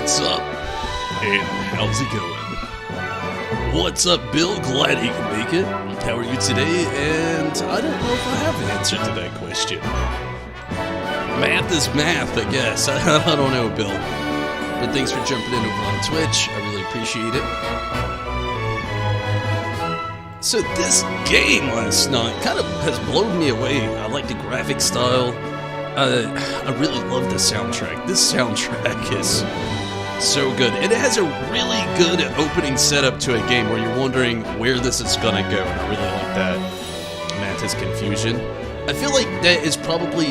What's up? And how's it going? What's up, Bill? Glad you can make it. How are you today? And I don't know if I have an answer to that question. Math is math, I guess. I don't know, Bill. But thanks for jumping in over on Twitch. I really appreciate it. So this game last night kind of has blown me away. I like the graphic style. I really love the soundtrack. This soundtrack is so good. And it has a really good opening setup to a game where you're wondering where this is gonna go. And I really like that Mantis confusion. I feel like that is probably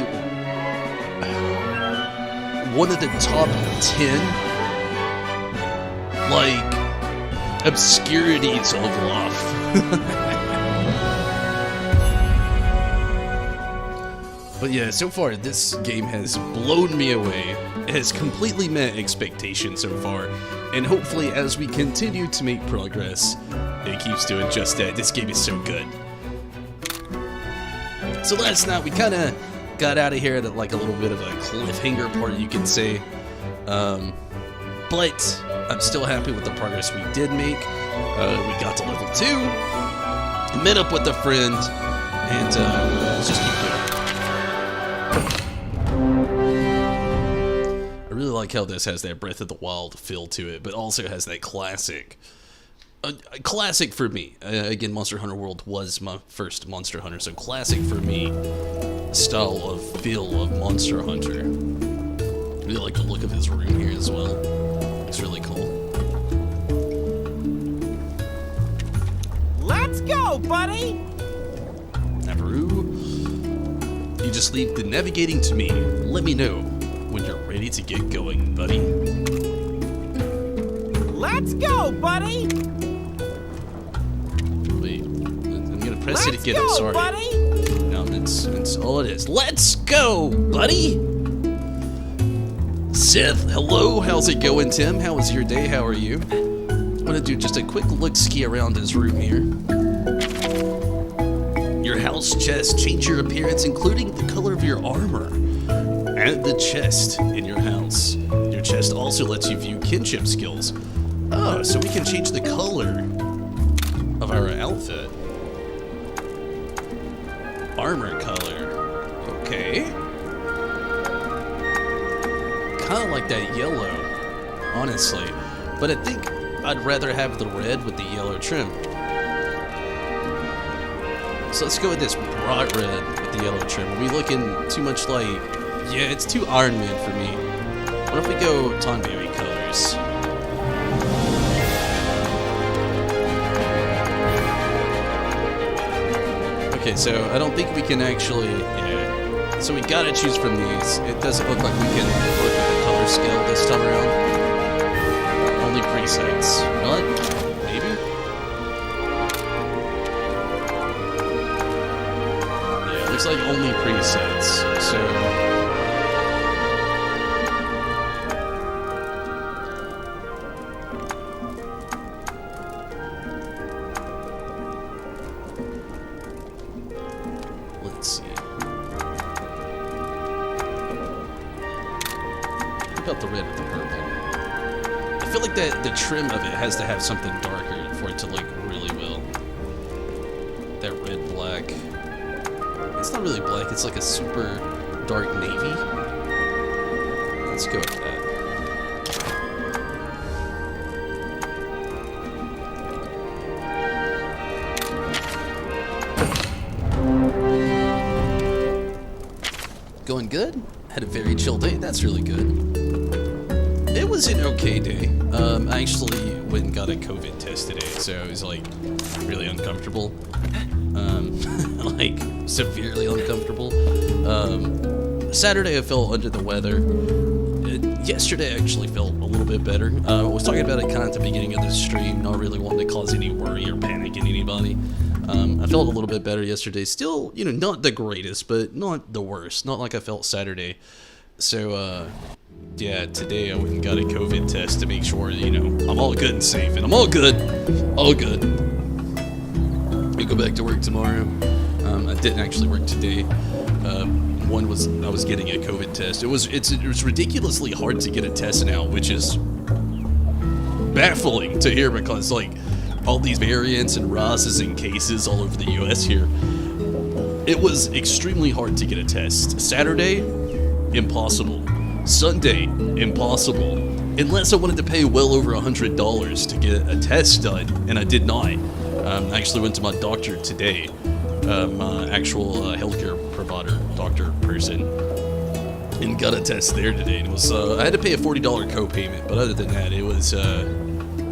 one of the top 10 like obscurities of Loft. But yeah, so far this game has blown me away. It has completely met expectations so far, and hopefully as we continue to make progress, it keeps doing just that. This game is so good. So last night we kind of got out of here at like a little bit of a cliffhanger part, you can say. But I'm still happy with the progress we did make. We got to level 2, met up with a friend, and let's just keep going. I really like how this has that Breath of the Wild feel to it, but also has that classic. A classic for me. Again, Monster Hunter World was my first Monster Hunter, so classic for me style of feel of Monster Hunter. I really like the look of his room here as well. It's really cool. Let's go, buddy! Navaroo, you just leave the navigating to me. Let me know when you're ready to get going, buddy. Let's go, buddy! Wait, I'm gonna press it again, Let's I'm go, sorry. buddy! No, it's all it is. Let's go, buddy! Seth, hello, how's it going, Tim? How was your day? How are you? I'm gonna do just a quick look-ski around his room here. Your house chest, change your appearance, including the color of your armor. Add the chest in your house. Your chest also lets you view kinship skills. Oh, so we can change the color of our outfit. Armor color. Okay. Kind of like that yellow, honestly. But I think I'd rather have the red with the yellow trim. So let's go with this bright red with the yellow trim. Are we looking too much like... Yeah, it's too Iron Man for me. What if we go Tonberry colors? Okay, so I don't think we can actually... Yeah. So we gotta choose from these. It doesn't look like we can work with the color scale this time around. Only presets. What? Looks like only presets, so... Let's see. What about the red with the purple? I feel like that the trim of it has to have something darker for it to look really well. That red, black... It's not really black, it's like a super dark navy. Let's go with that. Going good? Had a very chill day, that's really good. It was an okay day. I actually went and got a COVID test today, so it was like really uncomfortable. Like severely uncomfortable. Saturday I felt under the weather. Yesterday I actually felt a little bit better. I was talking about it kind of at the beginning of the stream, not really wanting to cause any worry or panic in anybody. I felt a little bit better yesterday. Still, you know, not the greatest, but not the worst. Not like I felt Saturday. So, yeah, today I went and got a COVID test to make sure, you know, I'm all good and safe. And I'm all good. All good. I go back to work tomorrow. I didn't actually work today. One was I was getting a COVID test. It was ridiculously hard to get a test now, which is baffling to hear because, like, all these variants and rises in cases all over the U.S. here. It was extremely hard to get a test. Saturday, impossible. Sunday, impossible. Unless I wanted to pay well over $100 to get a test done, and I did not. I actually went to my doctor today, my actual healthcare provider, doctor person, and got a test there today. And it was I had to pay a $40 co-payment, but other than that, it was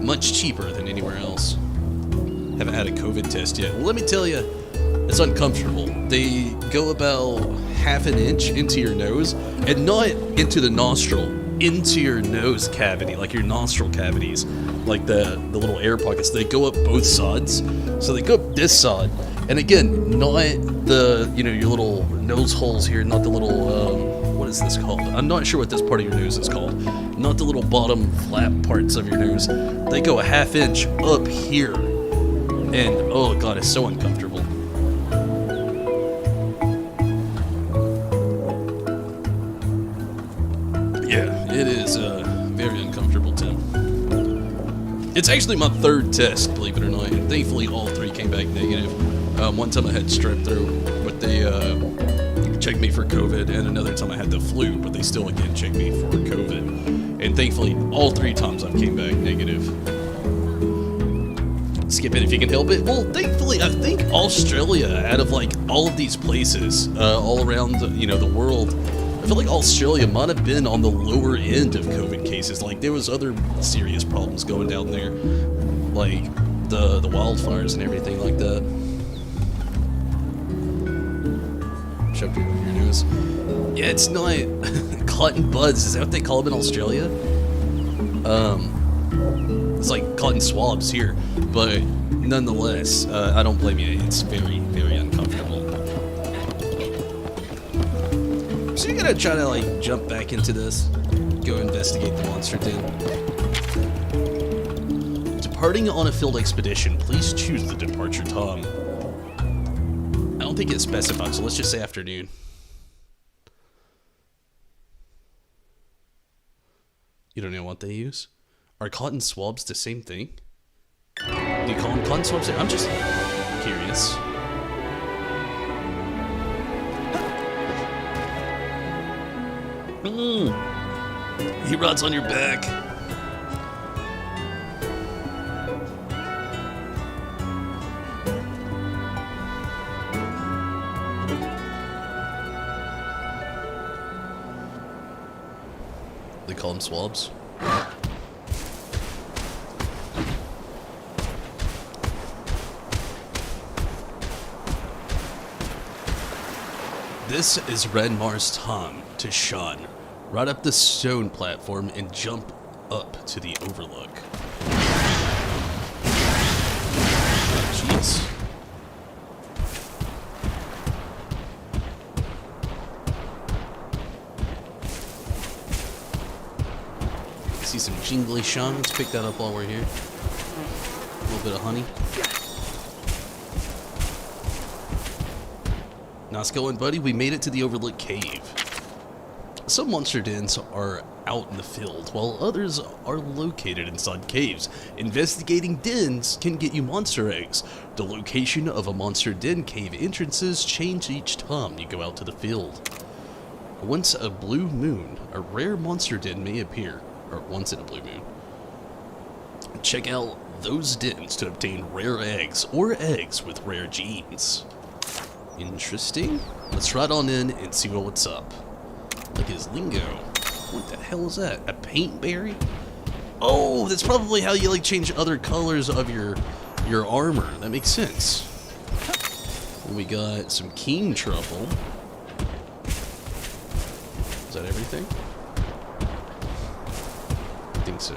much cheaper than anywhere else. Haven't had a COVID test yet. Well, let me tell you, it's uncomfortable. They go about half an inch into your nose, and not into the nostril, into your nose cavity, like your nostril cavities, like the little air pockets. They go up both sides. So they go up this side, and again, not the, you know, your little nose holes here, not the little, what is this called? I'm not sure what this part of your nose is called. Not the little bottom flat parts of your nose. They go a half inch up here. And, oh god, it's so uncomfortable. Yeah, it is very uncomfortable, Tim. It's actually my third test, believe it or not, and thankfully all three came back negative. One time I had strep throat, but they checked me for COVID, and another time I had the flu, but they still again checked me for COVID. And thankfully, all three times I came back negative. Skip it if you can help it. Well, thankfully, I think Australia, out of like all of these places all around, you know, the world, I feel like Australia might have been on the lower end of COVID cases. Like, there was other serious problems going down there, like the wildfires and everything like that. Shoved it over your nose. Yeah, it's not cotton buds. Is that what they call them in Australia? It's like cotton swabs here, but nonetheless, I don't blame you. It's very, very uncomfortable. So you're gonna try to like jump back into this, go investigate the monster den. Departing on a field expedition, please choose the departure time. I don't think it's specified, so let's just say afternoon. You don't know what they use? Are cotton swabs the same thing? Do you call them cotton swabs? I'm just curious. He rides on your back. They call them swabs. This is Red Mars time to shun. Ride up the stone platform and jump up to the overlook. Jeez. See some jingly shun. Let's pick that up while we're here. A little bit of honey. Nice going, buddy. We made it to the Overlook Cave. Some monster dens are out in the field, while others are located inside caves. Investigating dens can get you monster eggs. The location of a monster den cave entrances change each time you go out to the field. Once a blue moon, a rare monster den may appear, or once in a blue moon. Check out those dens to obtain rare eggs, or eggs with rare genes. Interesting. Let's ride on in and see what's up. Look at his lingo. What the hell is that? A paint berry? Oh, that's probably how you like change other colors of your armor. That makes sense. And we got some king truffle. Is that everything? I think so.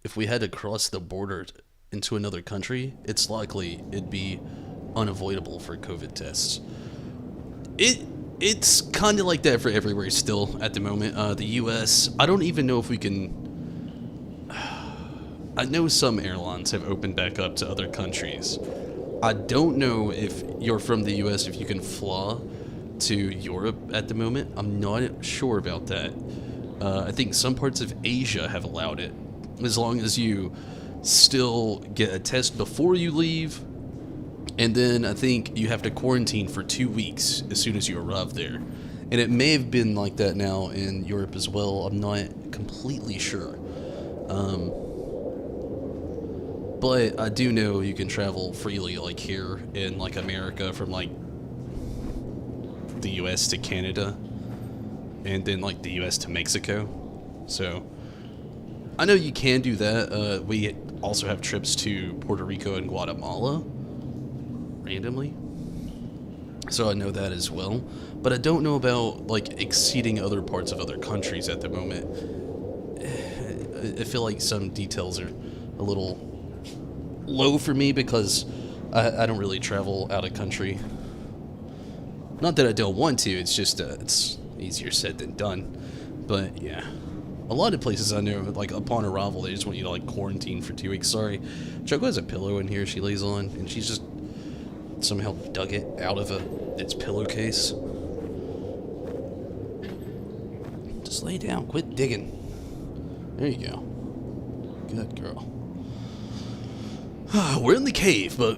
If we had to cross the border into another country, it's likely it'd be unavoidable for COVID tests. It's kind of like that for everywhere still at the moment. The US, I don't even know if we can... I know some airlines have opened back up to other countries. I don't know if you're from the US if you can fly to Europe at the moment. I'm not sure about that. I think some parts of Asia have allowed it, as long as you still get a test before you leave, and then I think you have to quarantine for 2 weeks as soon as you arrive there. And it may have been like that now in Europe as well. I'm not completely sure. But I do know you can travel freely, like here in like America, from like the US to Canada, and then like the US to Mexico. So I know you can do that. We also have trips to Puerto Rico and Guatemala randomly, so I know that as well. But I don't know about like exceeding other parts of other countries at the moment. I feel like some details are a little low for me because I don't really travel out of country. Not that I don't want to, it's just it's easier said than done. But yeah, a lot of places I know, like upon arrival, they just want you to like quarantine for 2 weeks. Sorry, Choco has a pillow in here she lays on, and she's just somehow dug it out of its pillowcase. Just lay down, quit digging. There you go. Good girl. We're in the cave, but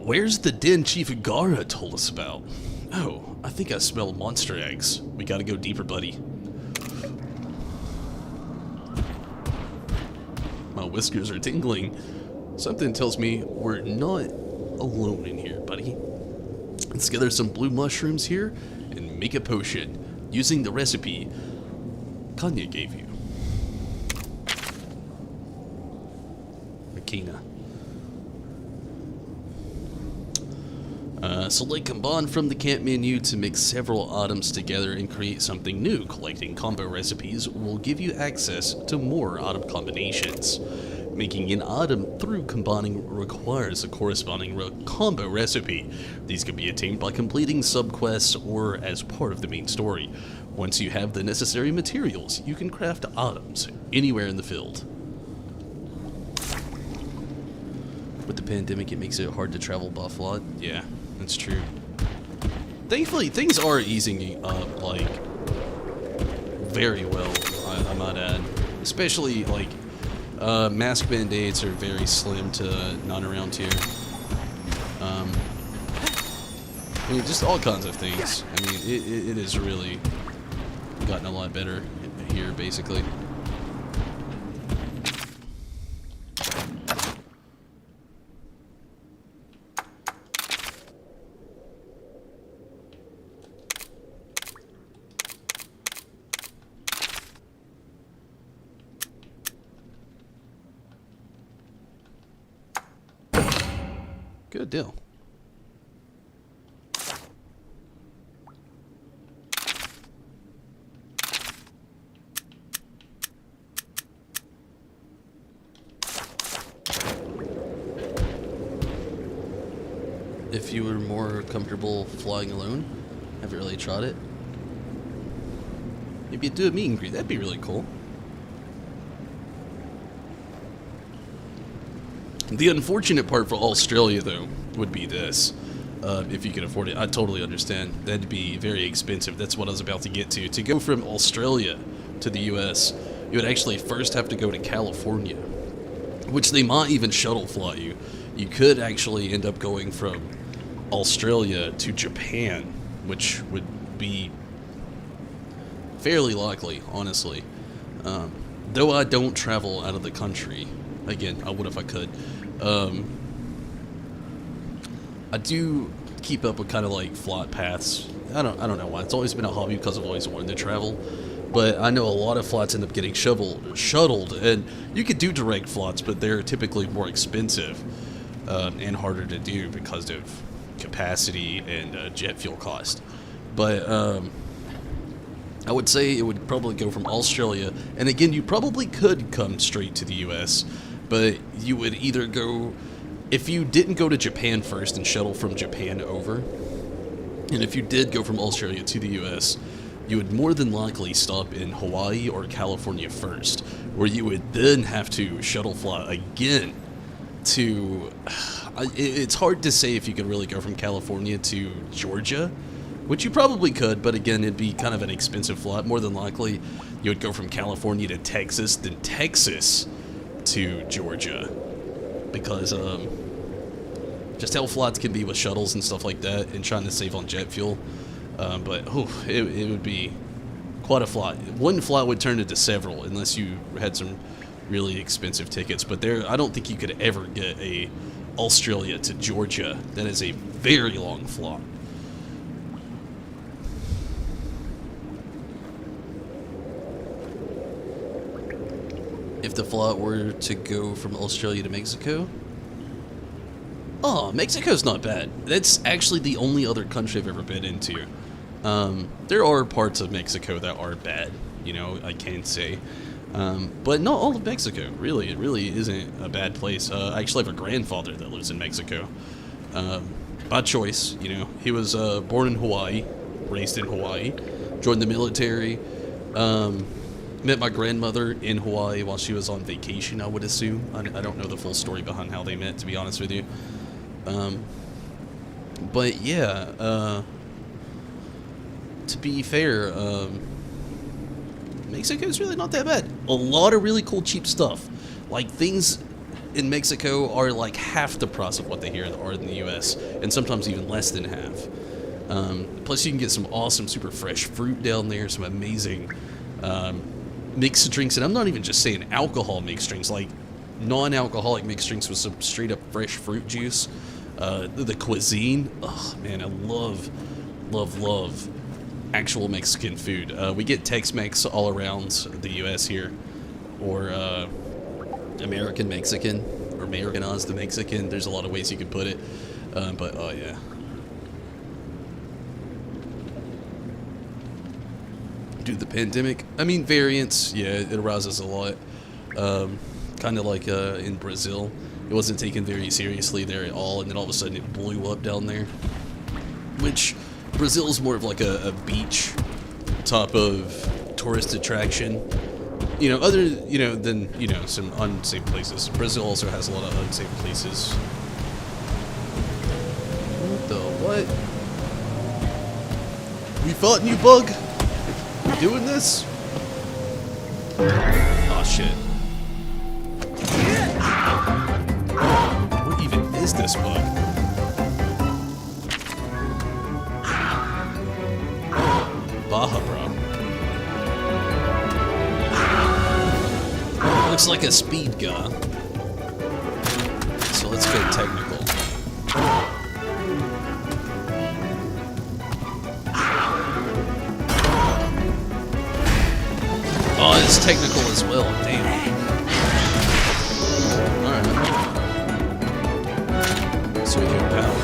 where's the den Chief Gara told us about? Oh, I think I smell monster eggs. We gotta go deeper, buddy. My whiskers are tingling. Something tells me we're not alone in here, buddy. Let's gather some blue mushrooms here and make a potion using the recipe Kanya gave you. Makina. Select combine from the camp menu to mix several items together and create something new. Collecting combo recipes will give you access to more item combinations. Making an item through combining requires a corresponding combo recipe. These can be attained by completing subquests or as part of the main story. Once you have the necessary materials, you can craft items anywhere in the field. With the pandemic, it makes it hard to travel buff lot. Yeah, that's true. Thankfully, things are easing up, like, very well, I might add. Especially, like, mask mandates are very slim to none around here. I mean, just all kinds of things. I mean, it has really gotten a lot better here, basically. Good deal. If you were more comfortable flying alone, haven't really tried it. Maybe do a meet and greet, that'd be really cool. The unfortunate part for Australia, though, would be this. If you can afford it, I totally understand. That'd be very expensive. That's what I was about to get to. To go from Australia to the US, you would actually first have to go to California, which they might even shuttle fly you. You could actually end up going from Australia to Japan, which would be fairly likely, honestly. Though I don't travel out of the country. Again, I would if I could. I do keep up with kind of like flight paths. I don't know why. It's always been a hobby because I've always wanted to travel. But I know a lot of flights end up getting shuttled, and you could do direct flights, but they're typically more expensive and harder to do because of capacity and jet fuel cost. But I would say it would probably go from Australia, and again, you probably could come straight to the US, but you would either go, if you didn't go to Japan first and shuttle from Japan over, and if you did go from Australia to the US, you would more than likely stop in Hawaii or California first, where you would then have to shuttle fly again to... It's hard to say if you could really go from California to Georgia, which you probably could, but again, it'd be kind of an expensive flight. More than likely, you would go from California to Texas, then Texas to Georgia, because just how flights can be with shuttles and stuff like that, and trying to save on jet fuel. But it would be quite a flight. One flight would turn into several unless you had some really expensive tickets. But I don't think you could ever get a Australia to Georgia. That is a very long flight. If the flight were to go from Australia to Mexico, oh, Mexico's not bad. That's actually the only other country I've ever been into. There are parts of Mexico that are bad, you know, I can say. But not all of Mexico, really. It really isn't a bad place. I actually have a grandfather that lives in Mexico. By choice, you know. He was born in Hawaii, raised in Hawaii, joined the military, met my grandmother in Hawaii while she was on vacation, I would assume. I don't know the full story behind how they met, to be honest with you. But yeah, to be fair, Mexico's really not that bad. A lot of really cool cheap stuff. Like, things in Mexico are like half the price of what they here are in the US, and sometimes even less than half. Plus you can get some awesome super fresh fruit down there, some amazing mixed drinks, and I'm not even just saying alcohol mixed drinks, like non-alcoholic mixed drinks with some straight up fresh fruit juice. The cuisine, oh man, I love actual Mexican food. We get Tex-Mex all around the US here, or American Mexican, or Americanized the Mexican. There's a lot of ways you could put it, but oh yeah. Due to the pandemic, I mean, variants, yeah, it arises a lot. Kind of like in Brazil, it wasn't taken very seriously there at all, and then all of a sudden it blew up down there. Which, Brazil is more of like a beach type of tourist attraction, you know, other, you know, than, you know, some unsafe places. Brazil also has a lot of unsafe places. What the what? We fighting you, bug? We doing this? Oh shit. What even is this bug? Baja, bro. Looks like a speed gun. So let's go technical. Oh, it's technical as well. Damn. Alright. So we do power.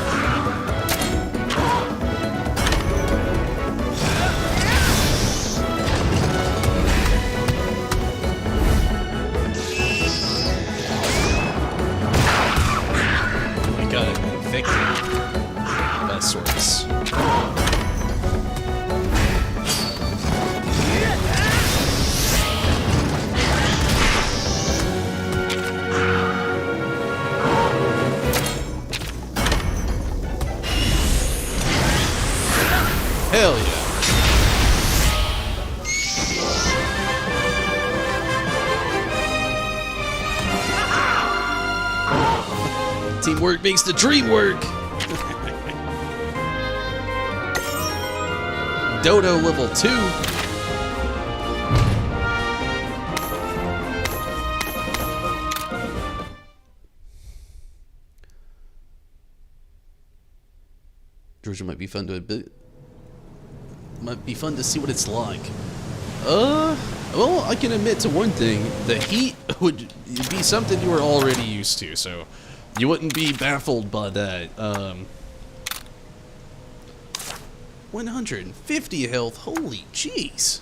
Sorts. Hell yeah. Teamwork makes the dream work. Dodo level 2. Georgia might be fun to a bit. Might be fun to see what it's like. Well, I can admit to one thing: the heat would be something you were already used to, so you wouldn't be baffled by that. 150 health, holy jeez.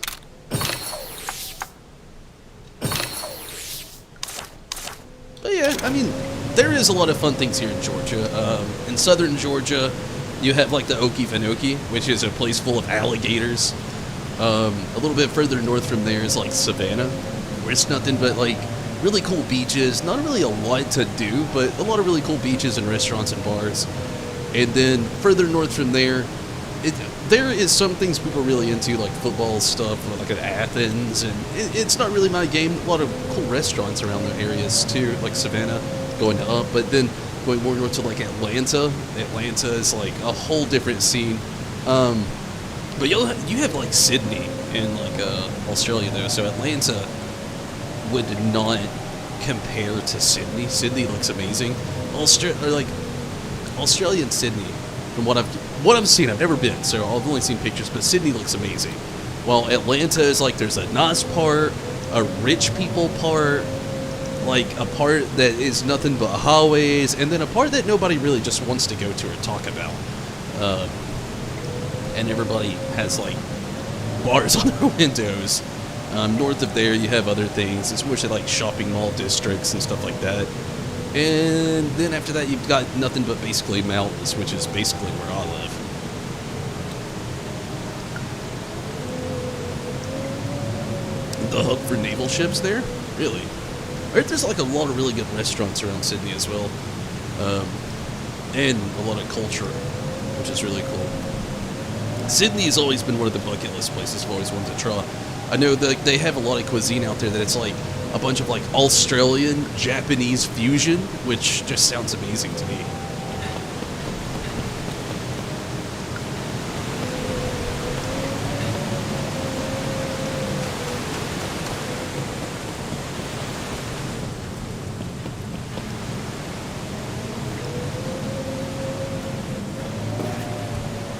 But yeah, I mean, there is a lot of fun things here in Georgia. In southern Georgia, you have like the Okefenokee, which is a place full of alligators. A little bit further north from there is like Savannah, where it's nothing but like really cool beaches, not really a lot to do, but a lot of really cool beaches and restaurants and bars. And then further north from there, there is some things people are really into, like football stuff, like at Athens, and it's not really my game. A lot of cool restaurants around the areas too, like Savannah, going up. But then going more north to like Atlanta. Atlanta is like a whole different scene. But you have like Sydney in like Australia though, so Atlanta would not compare to Sydney. Sydney looks amazing. Australia and Sydney, from what I've seen, I've never been, so I've only seen pictures, but Sydney looks amazing. While Atlanta is like, there's a nice part, a rich people part, like a part that is nothing but highways, and then a part that nobody really just wants to go to or talk about. And everybody has like bars on their windows. North of there, you have other things. It's more like shopping mall districts and stuff like that. And then after that, you've got nothing but basically mountains, which is basically where I live. The hub for naval ships there? Really? There's like a lot of really good restaurants around Sydney as well. And a lot of culture, which is really cool. Sydney has always been one of the bucket list places I've always wanted to try. I know that they have a lot of cuisine out there that it's like a bunch of like Australian, Japanese fusion, which just sounds amazing to me.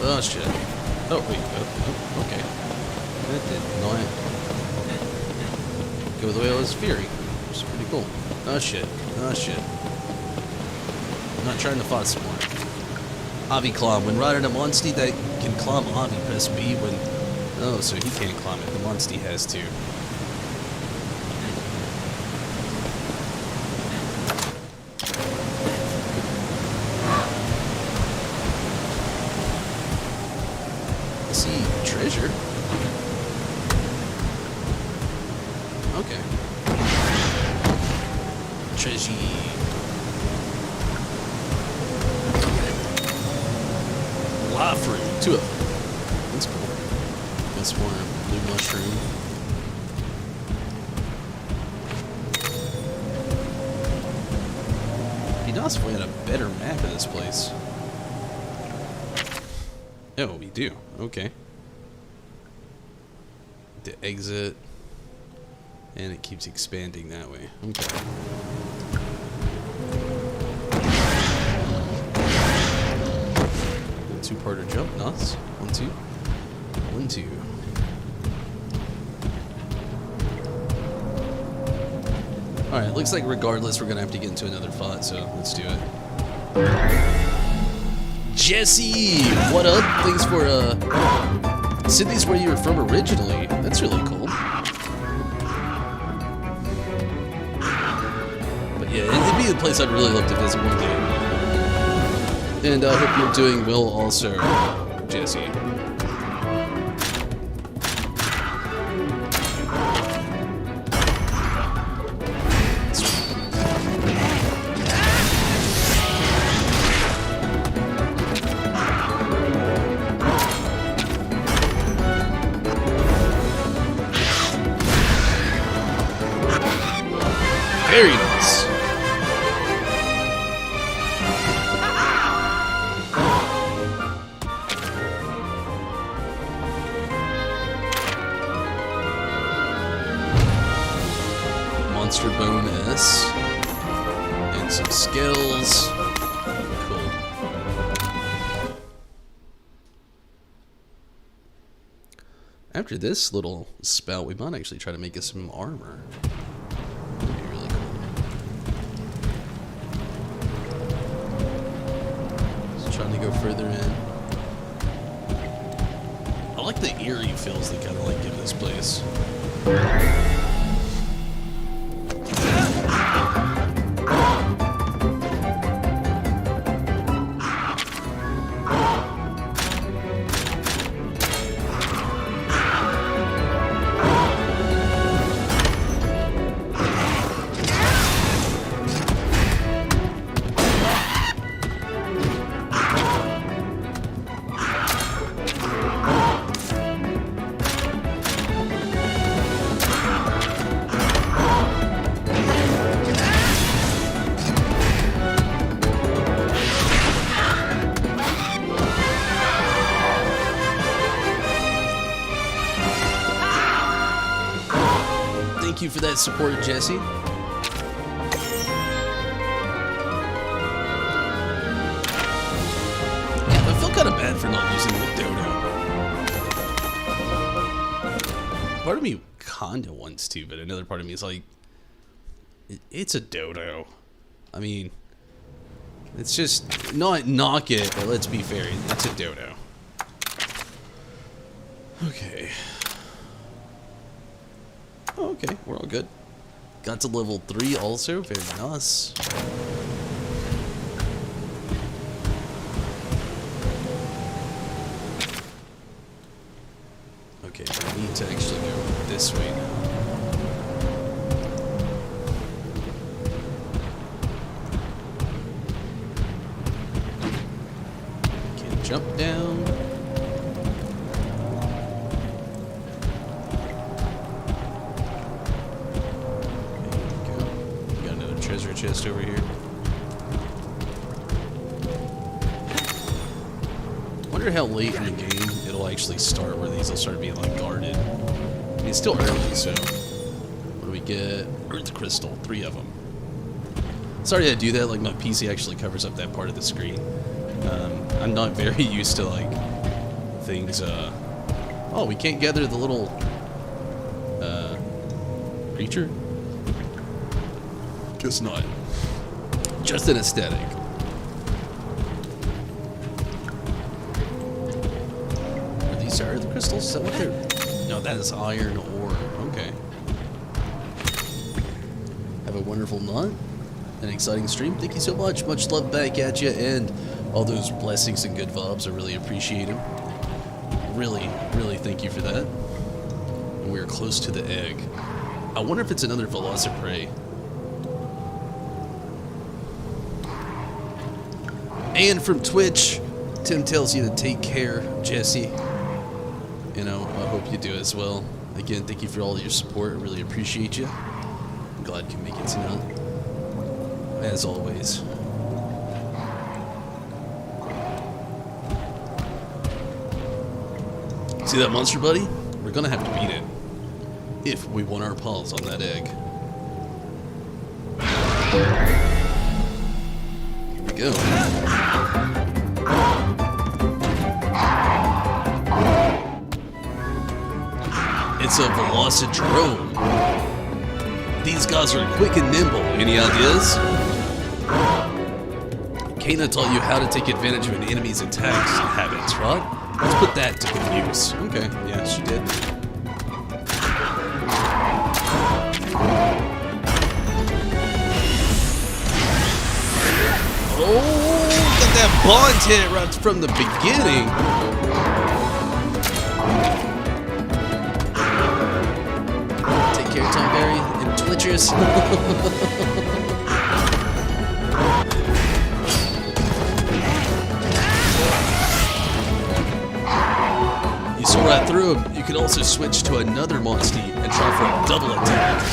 Oh shit. Oh wait, oh, okay. That did not go the way I was fearing, which is pretty cool. Oh shit, oh shit. I'm not trying to fight someone. Avi climb. When riding a Monstie that can climb Avi, press B when... Oh, so he can't climb it. The Monstie has to. See treasure. Okay. Treasure. Live fruit. 2 of them. That's cool. That's more blue mushroom. Be nice if we had a better map of this place. Oh, we do. Okay. The exit. And it keeps expanding that way. Okay. A 2-parter jump. Nice. 1, 2. 1, 2. Alright, looks like regardless we're gonna have to get into another fight, so let's do it. Jesse! What up? Thanks for, Sydney's where you were from originally. That's really cool. But yeah, it'd be a place I'd really love to visit one day. And I hope you're doing well also, Jesse. Very nice. Monster bonus. And some skills. Cool. After this little spout, we might actually try to make us some armor. Trying to go further in. I like the eerie feels they kind of like give this place. you for that support, Jesse. Yeah, I feel kind of bad for not using the dodo. Part of me kinda wants to, but another part of me is like, it's a dodo. I mean, it's just not knock it, but let's be fair, it's a dodo. Okay. Okay, we're all good. Got to level 3 also, very nice. Okay, I need to actually go this way now. Can't jump down. Treasure chest over here. Wonder how late in the game it'll actually start where these will start being like guarded. I mean, it's still early, so what do we get? Earth crystal, 3 of them. Sorry I do that. Like my PC actually covers up that part of the screen. I'm not very used to like things. Oh, we can't gather the little creature. Guess not. Just an aesthetic. Are these earth crystals? Is that what they're... No, that is iron ore. Okay. Have a wonderful night. An exciting stream. Thank you so much. Much love back at you. And all those blessings and good vibes. I really appreciate them. Really, really thank you for that. And we are close to the egg. I wonder if it's another Velociprey. And from Twitch, Tim tells you to take care, Jesse. You know, I hope you do as well. Again, thank you for all your support. I really appreciate you. I'm glad you can make it tonight. As always. See that monster, buddy? We're gonna have to beat it. If we want our paws on that egg. Here we go. It's a Velocidrome. These guys are quick and nimble. Any ideas? Kana taught you how to take advantage of an enemy's attacks habits, right? Let's put that to good use. Okay, yeah, she did. Oh, got that bond hit right from the beginning. Take care, Tom Berry, and Twitchers. You saw right through him. You could also switch to another monster and try for a double attack.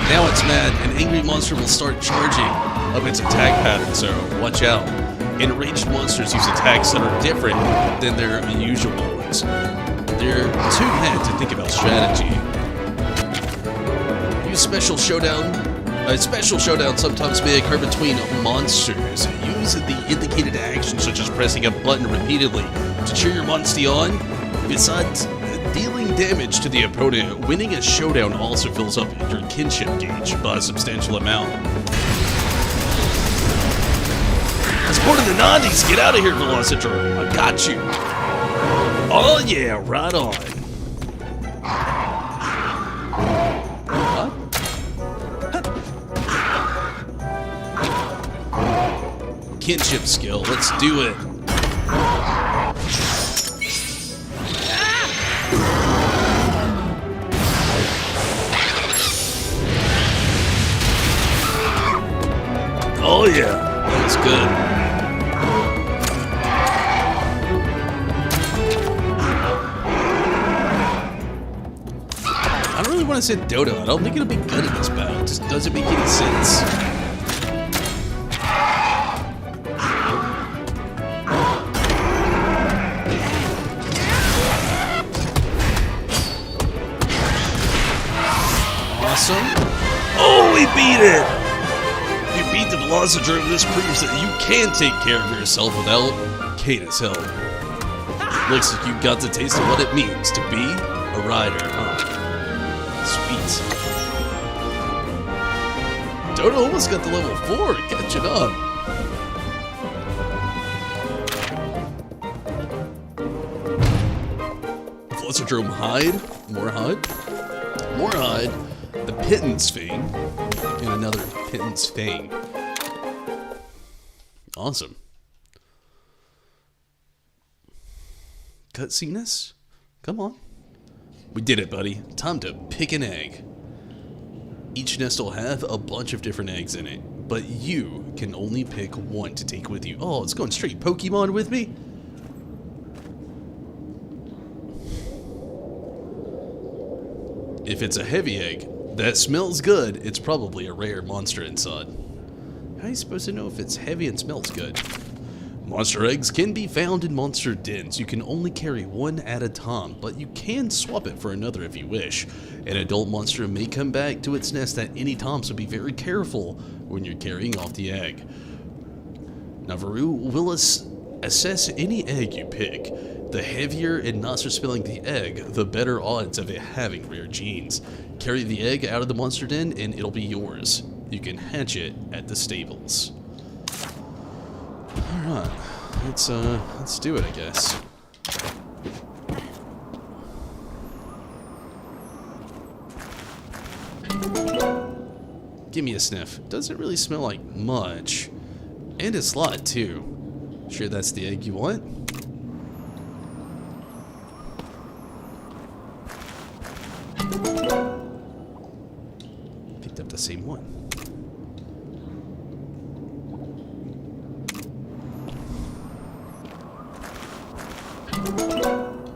Now it's mad. An angry monster will start charging up its attack pattern, so watch out. Enraged monsters use attacks that are different than their usual ones. They're too mad to think about strategy. Use special showdown. A special showdown sometimes may occur between monsters. Use the indicated action, such as pressing a button repeatedly to cheer your monster on. Besides dealing damage to the opponent, winning a showdown also fills up your kinship gauge by a substantial amount. It's born in the 90s. Get out of here, Velocitron. I got you. Oh, yeah, right on. What? Kinship skill. Let's do it. Oh yeah, that's good. I don't really want to send Dodo. I don't think it'll be good in this battle. It just doesn't make any sense. Awesome. Oh, we beat it! You beat the Velocitron. This proves that you can take care of yourself without Kata's help. Looks like you got the taste of what it means to be a rider, huh? Sweet. Dodo almost got to level 4, catching up. Velocitron hide, more hide, more hide. The Pittance Fang, and another Pittance Fang. Awesome. Cutscenus? Come on. We did it, buddy. Time to pick an egg. Each nest will have a bunch of different eggs in it, but you can only pick one to take with you. Oh, it's going straight Pokemon with me? If it's a heavy egg, that smells good, it's probably a rare monster inside. How are you supposed to know if it's heavy and smells good? Monster eggs can be found in monster dens. You can only carry one at a time, but you can swap it for another if you wish. An adult monster may come back to its nest at any time, so be very careful when you're carrying off the egg. Navaru will assess any egg you pick. The heavier and nicer smelling the egg, the better odds of it having rare genes. Carry the egg out of the monster den and it'll be yours. You can hatch it at the stables. Alright, let's do it, I guess. Give me a sniff. Doesn't really smell like much. And it's light too. Sure that's the egg you want? Picked up the same one.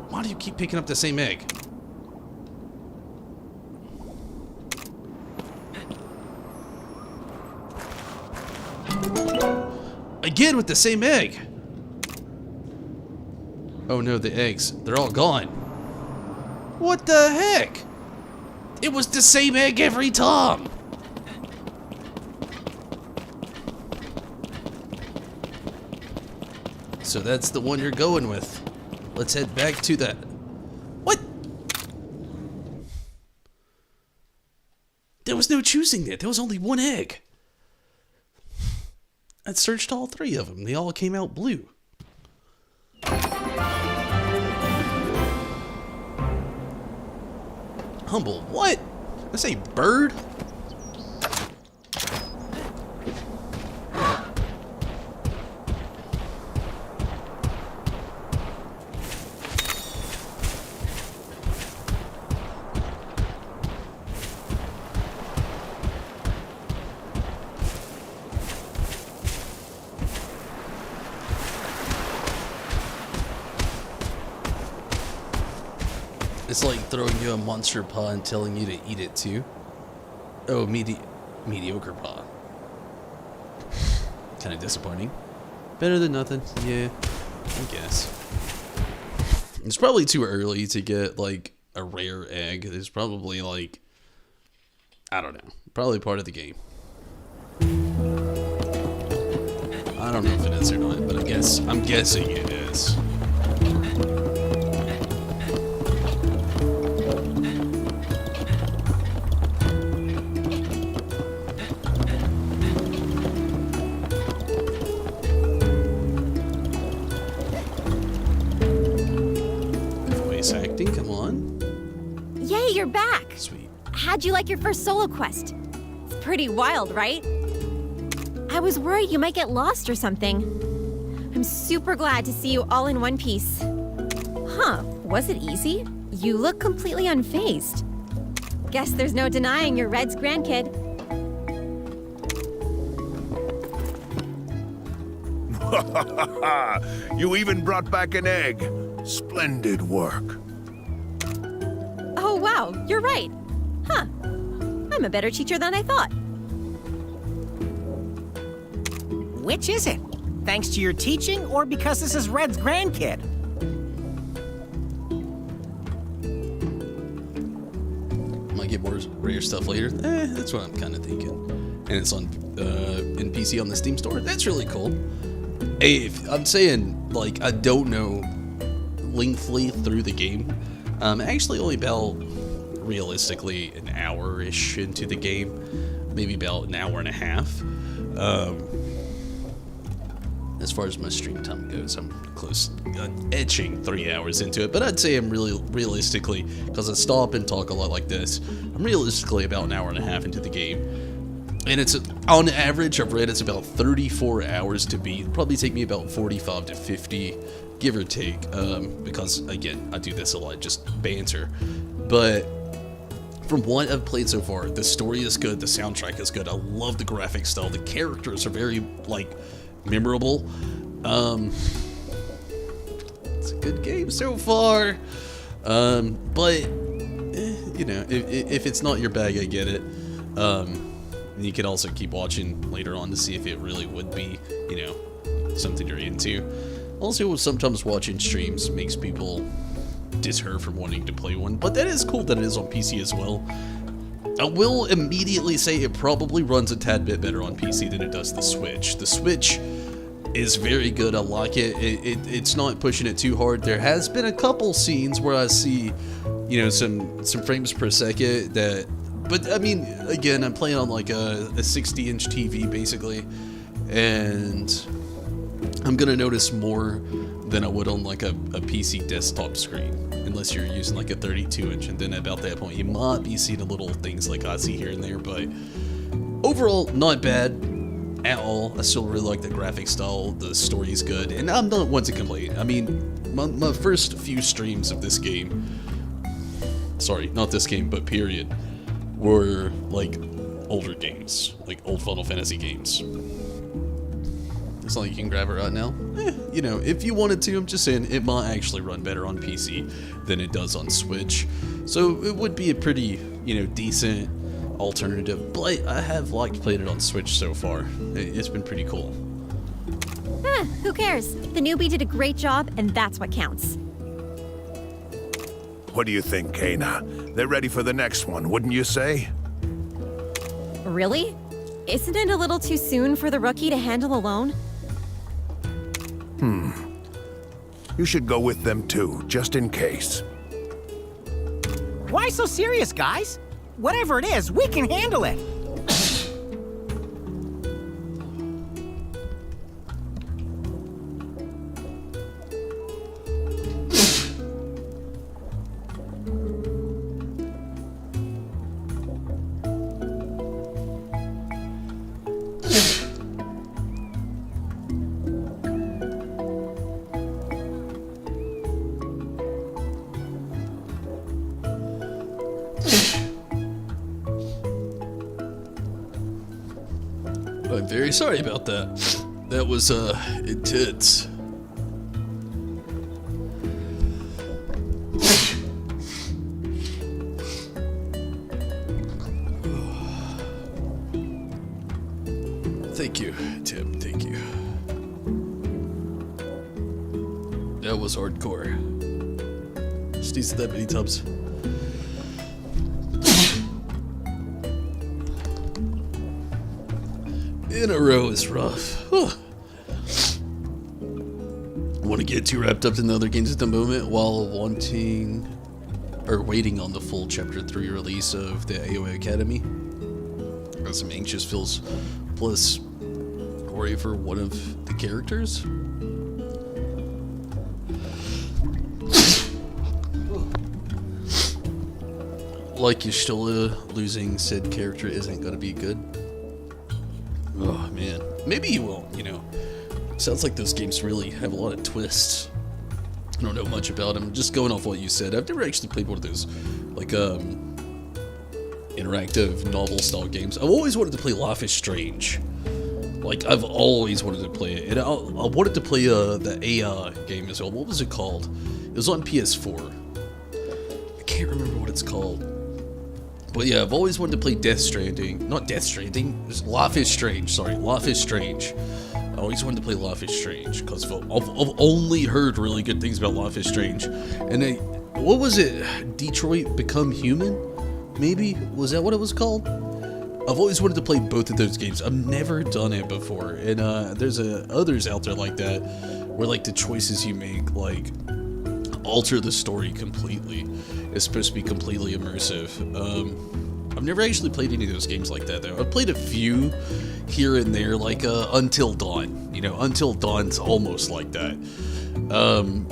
Why do you keep picking up the same egg? Again with the same egg! Oh no, the eggs. They're all gone. What the heck? It was the same egg every time! So that's the one you're going with. Let's head back to that. What? There was no choosing that. There was only one egg. I searched all three of them. They all came out blue. Humble, what? I say bird? It's like throwing you a monster paw and telling you to eat it too. Oh, mediocre paw. Kind of disappointing. Better than nothing, yeah, I guess. It's probably too early to get like a rare egg. It's probably like, I don't know, probably part of the game. I don't know if it is or not, but I'm guessing it is. Hey, you're back. Sweet. How'd you like your first solo quest? It's pretty wild, right? I was worried you might get lost or something. I'm super glad to see you all in one piece. Huh, was it easy? You look completely unfazed. Guess there's no denying you're Red's grandkid. You even brought back an egg. Splendid work. Oh, wow, you're right. Huh, I'm a better teacher than I thought. Which is it? Thanks to your teaching or because this is Red's grandkid? Might get more rare stuff later. That's what I'm kind of thinking. And it's on in PC on the Steam store. That's really cool. Hey, I'm saying, like, I don't know lengthily through the game. Actually only about, realistically, an hour-ish into the game. Maybe about an hour and a half. As far as my stream time goes, I'm close, edging 3 hours into it. But I'd say I'm really, realistically, because I stop and talk a lot like this, I'm realistically about an hour and a half into the game. And it's, on average, I've read it's about 34 hours to beat. Probably take me about 45 to 50, give or take, because, again, I do this a lot, just banter. But from what I've played so far, the story is good, the soundtrack is good, I love the graphic style, the characters are very, like, memorable. It's a good game so far. But, you know, if it's not your bag, I get it. You can also keep watching later on to see if it really would be, you know, something you're into. Also, sometimes watching streams makes people deter from wanting to play one, but that is cool that it is on PC as well. I will immediately say it probably runs a tad bit better on PC than it does the Switch. The Switch is very good. I like it. It's not pushing it too hard. There has been a couple scenes where I see, you know, some frames per second that. But, I mean, again, I'm playing on like a 60-inch TV, basically, and I'm going to notice more than I would on like a PC desktop screen, unless you're using like a 32-inch, and then about that point, you might be seeing little things like I see here and there, but overall, not bad at all. I still really like the graphic style, the story's good, and I'm not one to complain. I mean, my first few streams of this game, sorry, not this game, but period, were like older games, like old Final Fantasy games. It's not like you can grab it right now. You know, if you wanted to, I'm just saying it might actually run better on PC than it does on Switch. So it would be a pretty, you know, decent alternative. But I have liked playing it on Switch so far. It's been pretty cool. Who cares? The newbie did a great job, and that's what counts. What do you think, Kena? They're ready for the next one, wouldn't you say? Really? Isn't it a little too soon for the rookie to handle alone? You should go with them too, just in case. Why so serious, guys? Whatever it is, we can handle it. I'm very sorry about that. That was, intense. Thank you, Tim, thank you. That was hardcore. Sneezed that many times. In a row is rough. Want to get too wrapped up in the other games at the moment while waiting on the full Chapter 3 release of the AOA Academy. Got some anxious feels, plus worry for one of the characters. like Y'shtola losing said character isn't gonna be good. Oh man, maybe you won't. You know, sounds like those games really have a lot of twists. I don't know much about them. Just going off what you said, I've never actually played one of those, like interactive novel-style games. I've always wanted to play Life is Strange. Like, I've always wanted to play it. And I wanted to play the AI game as well. What was it called? It was on PS4. I can't remember what it's called. But yeah, I've always wanted to play Death Stranding. Not Death Stranding. It's Life is Strange. Sorry, Life is Strange. I always wanted to play Life is Strange because I've only heard really good things about Life is Strange. And then, what was it? Detroit Become Human? Maybe? Was that what it was called? I've always wanted to play both of those games. I've never done it before. And there's others out there like that where like the choices you make like alter the story completely. It's supposed to be completely immersive. I've never actually played any of those games like that though. I've played a few here and there, like Until Dawn. You know, Until Dawn's almost like that.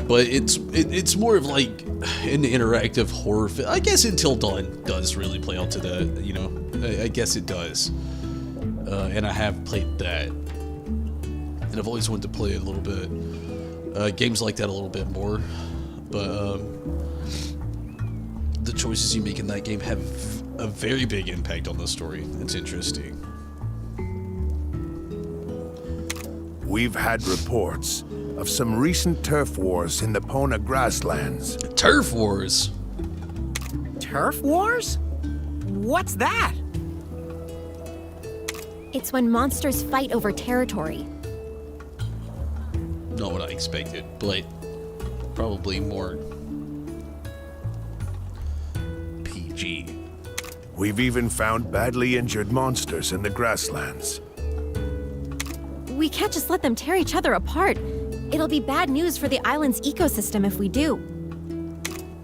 But it's more of like an interactive horror film. I guess Until Dawn does really play out to that, you know. I guess it does. And I have played that. And I've always wanted to play it a little bit. Games like that a little bit more. But the choices you make in that game have a very big impact on the story. It's interesting. We've had reports of some recent turf wars in the Pona grasslands. Turf Wars! Turf wars? What's that? It's when monsters fight over territory. Not what I expected, but probably more PG. We've even found badly injured monsters in the grasslands. We can't just let them tear each other apart. It'll be bad news for the island's ecosystem if we do.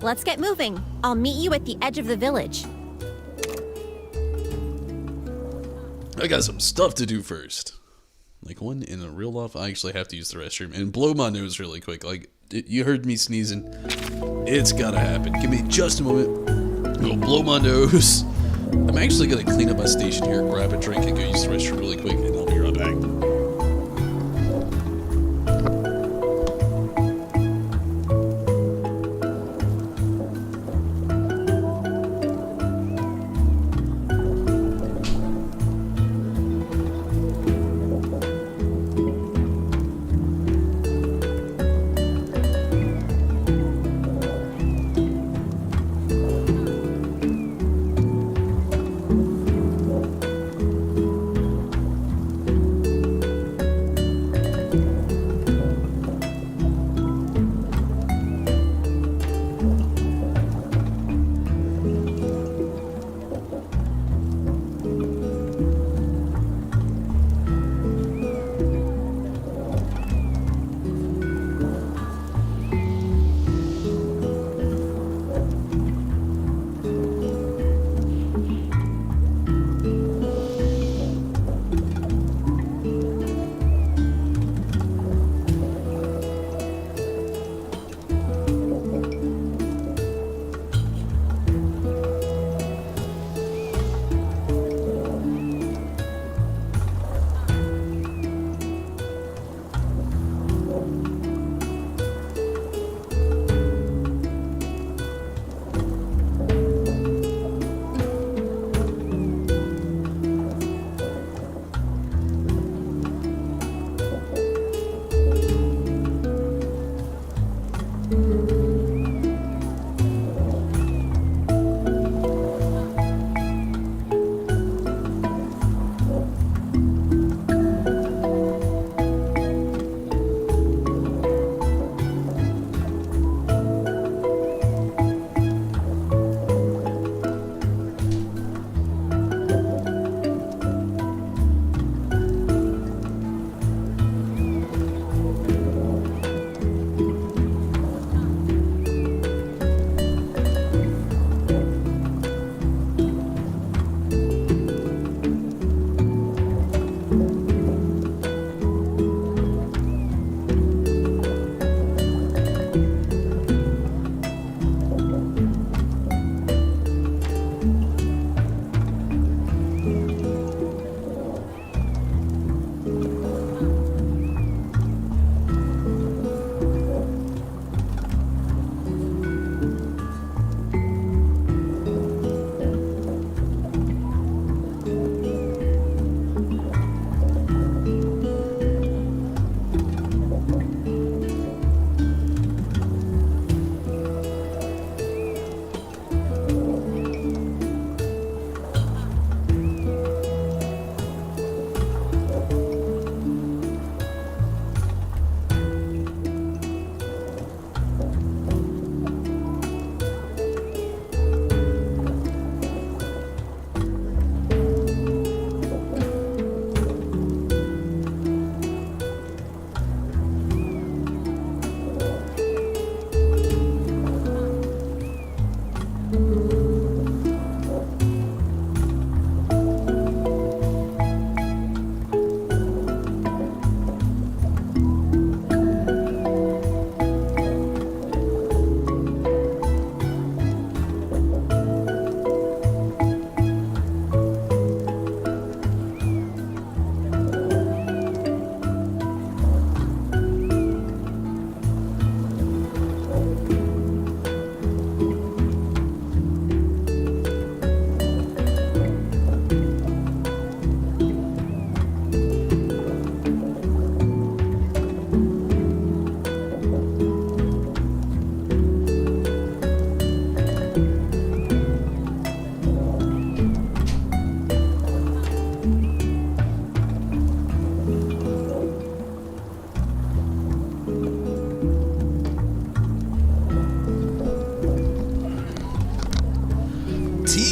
Let's get moving. I'll meet you at the edge of the village. I got some stuff to do first. Like one in a real life, I actually have to use the restroom and blow my nose really quick. Like, you heard me sneezing. It's gotta happen. Give me just a moment. I'm gonna blow my nose. I'm actually gonna clean up my station here, grab a drink, and go use the restroom really quick, and I'll be right back.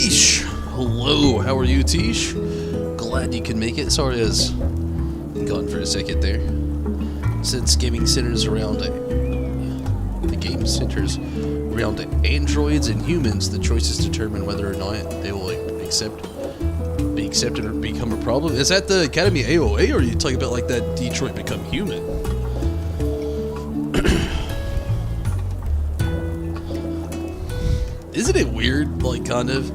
Tish! Hello, how are you, Tish? Glad you can make it. Sorry I was gone for a second there. Since gaming centers around the game centers around androids and humans, the choices determine whether or not they will be accepted or become a problem. Is that the Academy AOA, or are you talking about like that Detroit Become Human? Isn't it weird, like, kind of?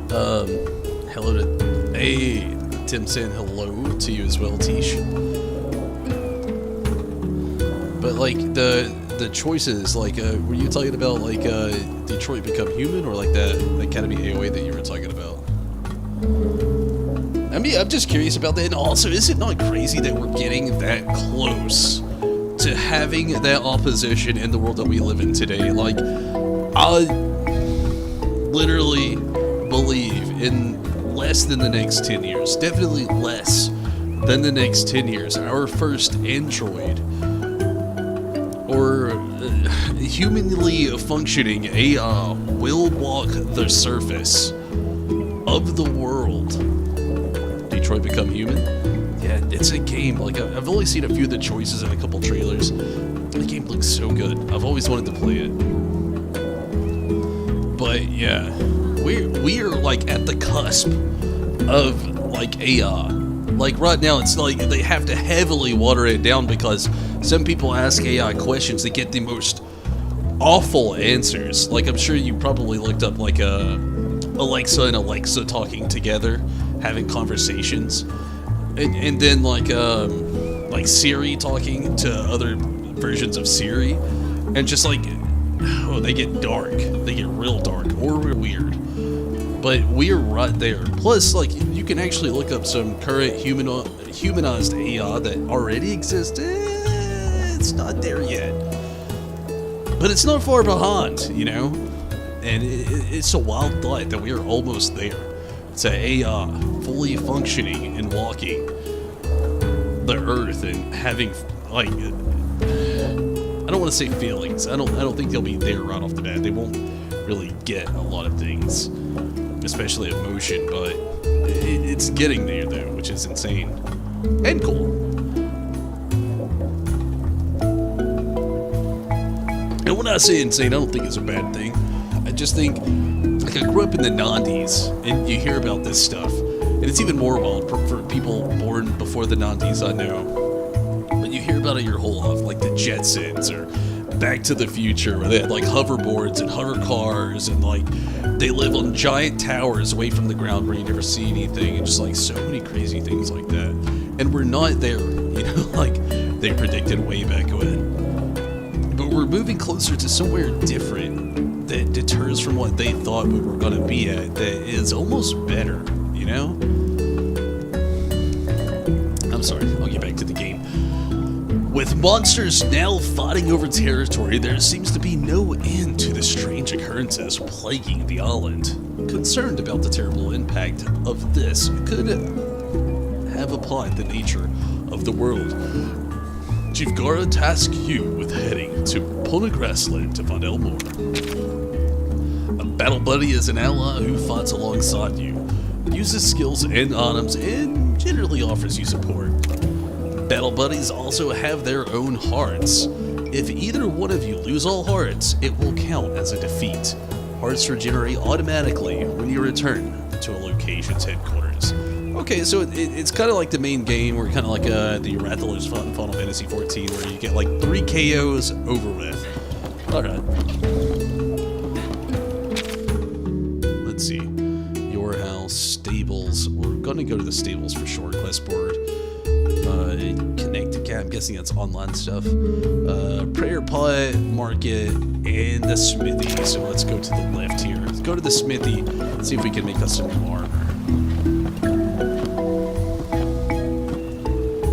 Hello to... Hey, Tim saying hello to you as well, Tish. But, like, the choices, like, were you talking about, like, Detroit Become Human, or, like, that Academy AOA that you were talking about? I mean, I'm just curious about that. And also, is it not crazy that we're getting that close to having that opposition in the world that we live in today? Like, I literally believe in less than the next 10 years, definitely less than the next 10 years, our first android or humanly functioning AI will walk the surface of the world. Detroit Become Human? Yeah, it's a game. Like, I've only seen a few of the choices in a couple trailers. The game looks so good. I've always wanted to play it. But yeah, we are like at the cusp of like AI. Like right now, it's like they have to heavily water it down because some people ask AI questions that get the most awful answers. Like, I'm sure you probably looked up like Alexa and Alexa talking together, having conversations, and then like Siri talking to other versions of Siri, and just like, oh, they get dark. They get real dark or weird. But we're right there. Plus, like, you can actually look up some current humanized AI that already exists. It's not there yet. But it's not far behind, you know? And it's a wild thought that we are almost there to AI fully functioning and walking the earth and having, like, I don't want to say feelings. I don't think they'll be there right off the bat. They won't really get a lot of things, especially emotion, but it's getting there though, which is insane and cool. And when I say insane, I don't think it's a bad thing. I just think, like, I grew up in the 90s, and you hear about this stuff, and it's even more wild for people born before the 90s, I know. But you hear about it your whole life, like the Jetsons or Back to the Future, where they had like hoverboards and hover cars, and like they live on giant towers away from the ground where you never see anything, and just like so many crazy things like that. And we're not there, you know, like they predicted way back when. But we're moving closer to somewhere different that deters from what they thought we were going to be at, that is almost better, you know? I'm sorry, I'll get back to the game. With monsters now fighting over territory, there seems to be no end to the strange occurrences plaguing the island. Concerned about the terrible impact of this could have applied the nature of the world, Chief Gara tasks you with heading to Pona Grassland to find out more. A battle buddy is an ally who fights alongside you, uses skills and items, and generally offers you support. Battle buddies also have their own hearts. If either one of you lose all hearts, it will count as a defeat. Hearts regenerate automatically when you return to a location's headquarters. Okay, so it's kind of like the main game, or kind of like the Rathalos Final Fantasy XIV, where you get like 3 KOs over with. Alright. Let's see. Your house, stables. We're gonna go to the stables for sure. Quest board. Connect to cat. I'm guessing that's online stuff. Prayer pot, market, and the smithy. So let's go to the left here. Let's go to the smithy. Let's see if we can make us some new armor.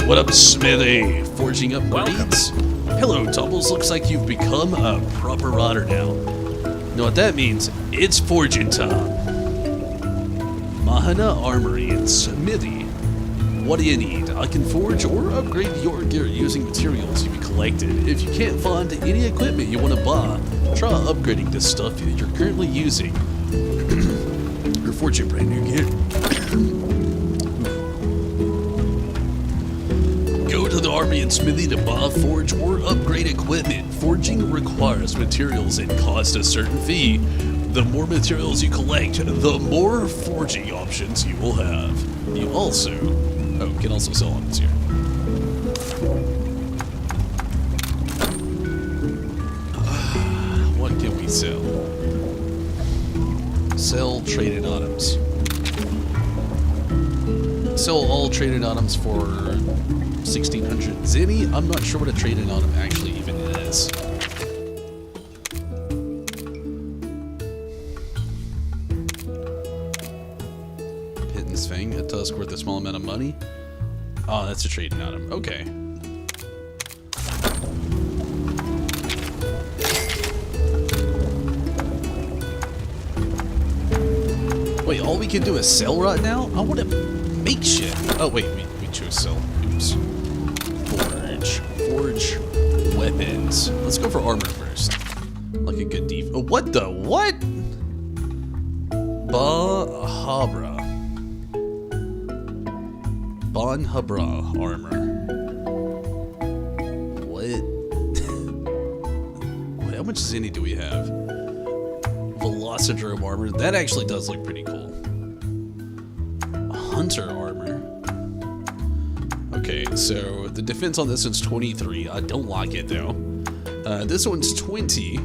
What up, Smithy? Forging upgrades? Hello, Tumbles. Looks like you've become a proper rider now. Know what that means? It's forging time. Mahana Armory and Smithy. What do you need? I can forge or upgrade your gear using materials you've collected. If you can't find any equipment you want to buy, try upgrading the stuff that you're currently using. forge a brand new gear. Go to the army and smithy to buy, forge, or upgrade equipment. Forging requires materials and costs a certain fee. The more materials you collect, the more forging options you will have. You also, can also sell items here. What can we sell? Sell traded items. Sell all traded items for 1,600 zenny. I'm not sure what a traded item actually even is. Pitten's Fang, a tusk worth a small amount of money. Oh, that's a trading item. Okay. Wait, all we can do is sell right now? I want to make shit. Oh, wait, we chose sell. Oops. Forge weapons. Let's go for armor first. Like a good def. Oh, what the? What? Bonhabra armor. What? Wait, how much zenny do we have? Velocidrome armor. That actually does look pretty cool. Hunter armor. Okay, so the defense on this one's 23. I don't like it though. This one's 20.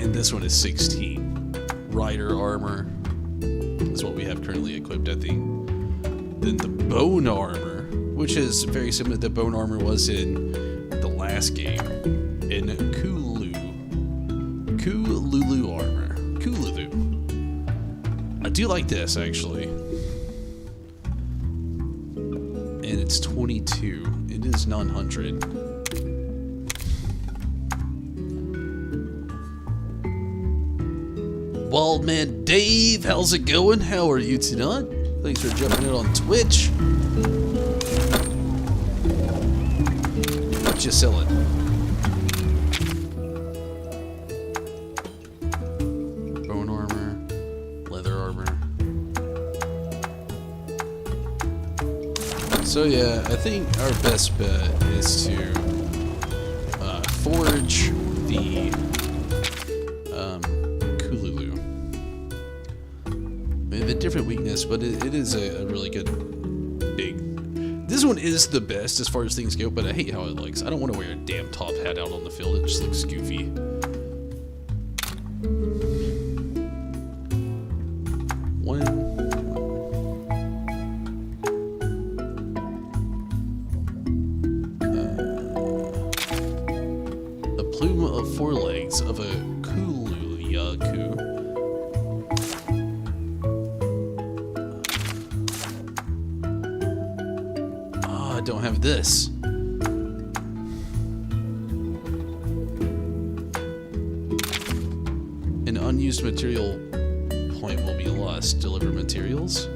And this one is 16. Rider armor is what we have currently equipped, I think. Then the bone armor, which is very similar to the bone armor was in the last game. In Kululu armor. Kululu. I do like this actually. And it's 22. It is 900. Wildman Dave, how's it going? How are you tonight? Thanks for jumping in on Twitch. What you selling? Bone armor, leather armor. So yeah, I think our best bet is to forge the Kululu. We have a different weakness, but it is a really good big. This one is the best as far as things go, but I hate how it looks. I don't want to wear a damn top hat out on the field. It just looks goofy. The plume of forelegs of a Kuluyaku. I don't have this. An unused material point will be lost. Deliver materials.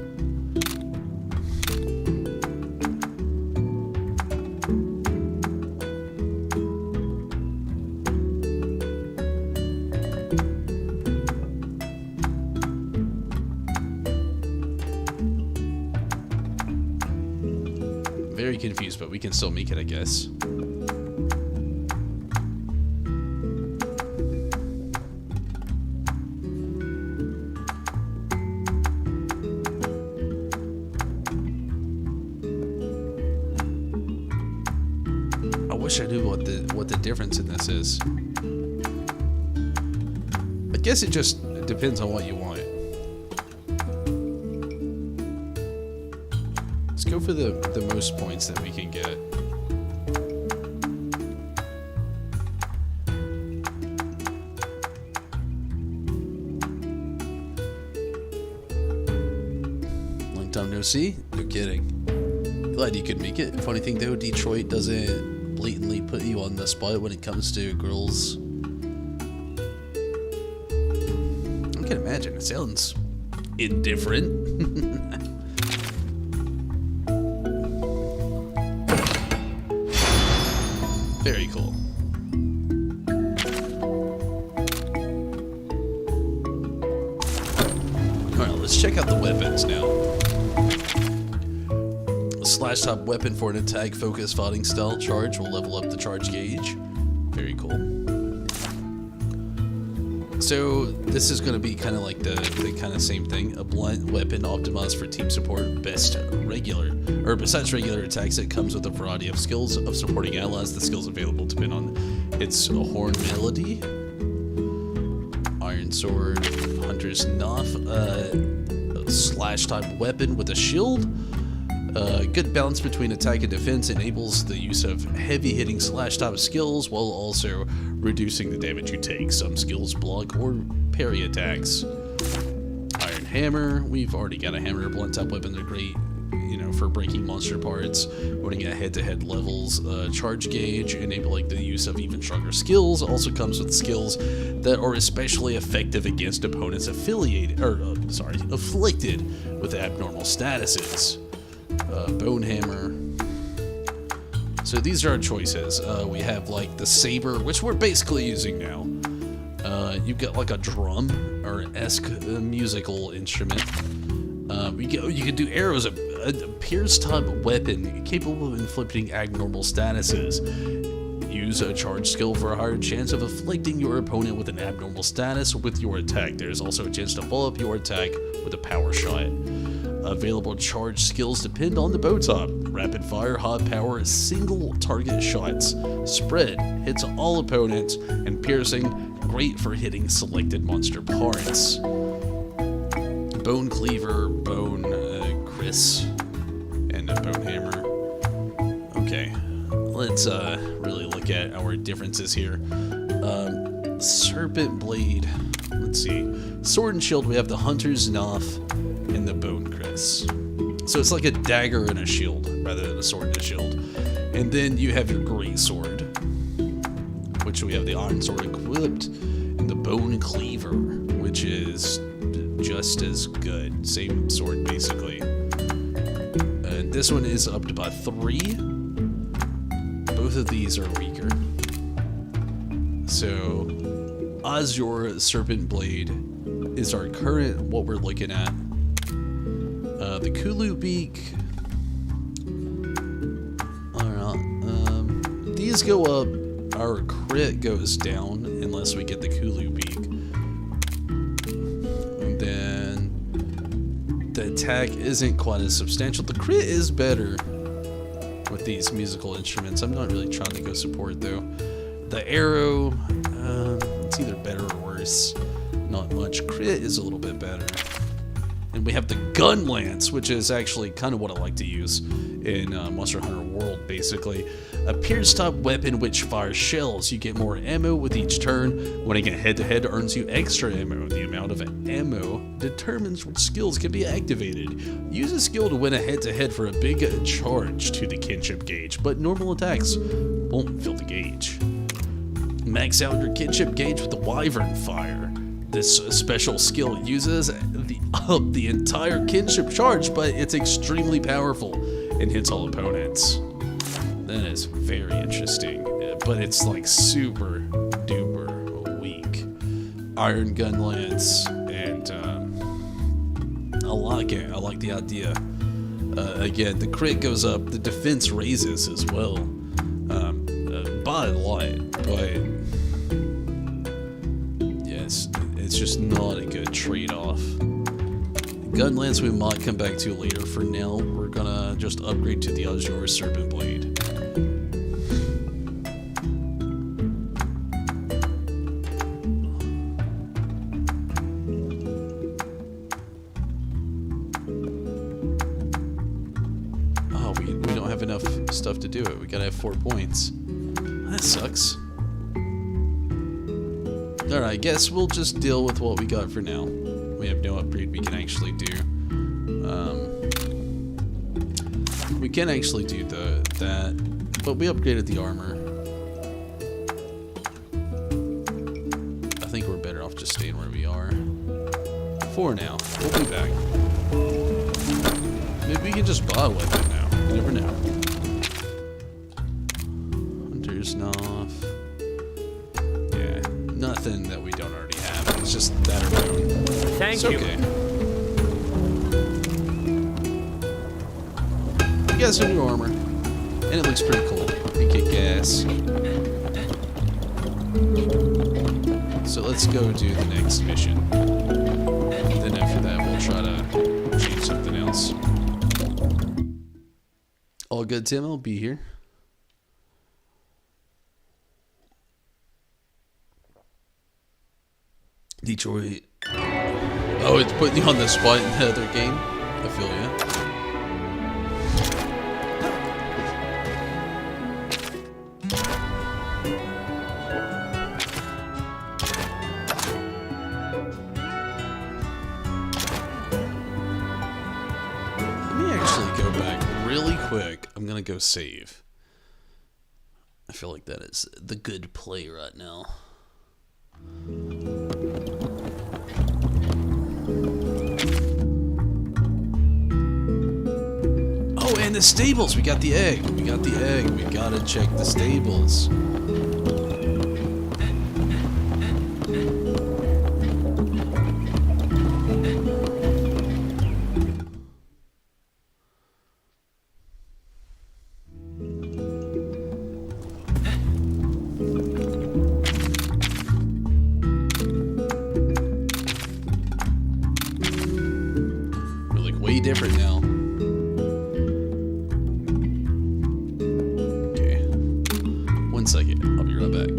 Very confused, but we can still make it, I guess. I wish I knew what the difference in this is. I guess it just depends on what you want. Let's go for the most points that we can get. Long time no see? No kidding. Glad you could make it. Funny thing though, Detroit doesn't blatantly put you on the spot when it comes to girls. I can imagine. It sounds indifferent. Very cool. Alright, let's check out the weapons now. A slash top weapon for an attack focused fighting style charge will level up the charge gauge. Very cool. So this is going to be kind of like the kind of same thing. A blunt weapon optimized for team support. Besides regular attacks, it comes with a variety of skills of supporting allies. The skills available depend on its horn melody. Iron sword, hunter's knife, a slash type weapon with a shield. Good balance between attack and defense enables the use of heavy hitting slash type skills while also reducing the damage you take. Some skills block or parry attacks. Iron hammer, we've already got a hammer. Blunt type weapons are great, you know, for breaking monster parts, winning at head-to-head levels. Charge gauge, enabling the use of even stronger skills. Also comes with skills that are especially effective against opponents afflicted with abnormal statuses. Bone hammer. So these are our choices. We have like the saber, which we're basically using now. You've got like a drum or esque musical instrument. You can do arrows, a pierce type weapon capable of inflicting abnormal statuses. Use a charge skill for a higher chance of afflicting your opponent with an abnormal status with your attack. There's also a chance to follow up your attack with a power shot. Available charge skills depend on the bow type. Rapid fire, high power, single target shots. Spread hits all opponents, and piercing, great for hitting selected monster parts. Bone cleaver, bone kris, and a bone hammer. Okay, let's really look at our differences here. Serpent blade. Let's see. Sword and shield. We have the hunter's knife and the bone kris. So it's like a dagger and a shield rather than a sword and a shield. And then you have your great sword, which we have the iron sword equipped, and the bone cleaver, which is just as good. Same sword basically. And this one is up to about 3. Both of these are weaker. So Azure Serpent Blade is our current, what we're looking at. The Kulu Beak. Alright, these go up. Our crit goes down unless we get the Kulu Beak. And then the attack isn't quite as substantial. The crit is better with these musical instruments. I'm not really trying to go support though. The arrow, it's either better or worse. Not much. Crit is a little bit better. And we have the gun lance, which is actually kind of what I like to use in Monster Hunter World, basically. A pierce type weapon which fires shells. You get more ammo with each turn. Winning a head-to-head earns you extra ammo. The amount of ammo determines which skills can be activated. Use a skill to win a head-to-head for a big charge to the kinship gauge, but normal attacks won't fill the gauge. Max out your kinship gauge with the Wyvern Fire. This special skill uses the entire kinship charge, but it's extremely powerful and hits all opponents. That is very interesting, but it's like super duper weak. Iron Gun Lance, and I like it. I like the idea. Again, the crit goes up, the defense raises as well, by a lot, but yes, it's just not a good trade-off. Gun Lance we might come back to later. For now, we're gonna just upgrade to the Azure Serpent Blade. Oh, we don't have enough stuff to do it. We gotta have 4 points. That sucks. Alright, I guess we'll just deal with what we got for now. We have no upgrade we can actually do. We can actually do that, but we upgraded the armor. I think we're better off just staying where we are. For now. We'll be back. Maybe we can just buy a weapon now. You never know. Hunter's Knife. Yeah, nothing that we don't already have. It's just that alone. Thank It's you. okay. got some new armor. And it looks pretty cool. You get gas. So let's go do the next mission. Then after that, we'll try to change something else. All good, Tim? I'll be here. Detroit. Oh, it's putting you on the spot in the other game? I feel ya. Quick, I'm gonna go save. I feel like that is the good play right now. Oh, and the stables! We got the egg! We got the egg! We gotta check the stables. Different now. Okay. 1 second. I'll be right back.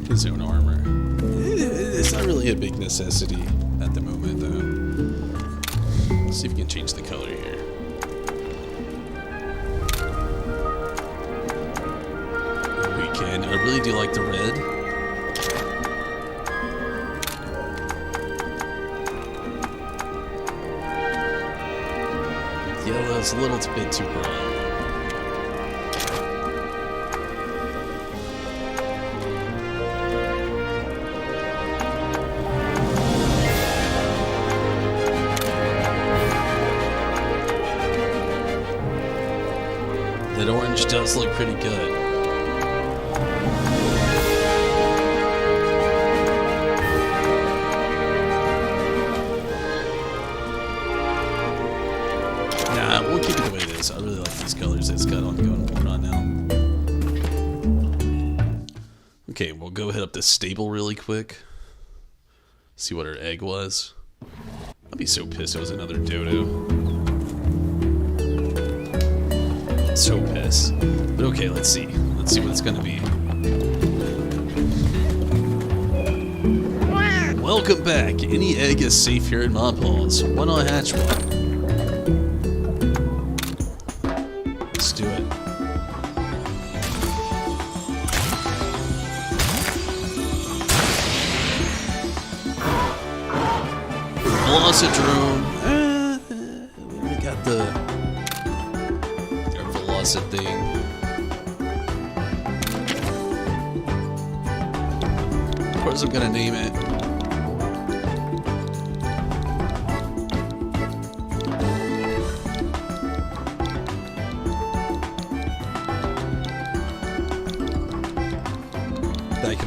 His own armor. It's not really a big necessity at the moment, though. Let's see if we can change the color here. We can. I really do like the red. Yellow is a little bit too bright. That orange does look pretty good. Nah, we'll keep it the way it is. I really like these colors it's got on going on now. Okay, we'll go hit up the stable really quick. See what our egg was. I'd be so pissed it was another dodo. So pissed. But okay, let's see. Let's see what it's gonna be. Welcome back. Any egg is safe here in Mod Paws. Why not hatch one? Let's do it. Velocidrone. We got the thing. Of course I'm gonna name it.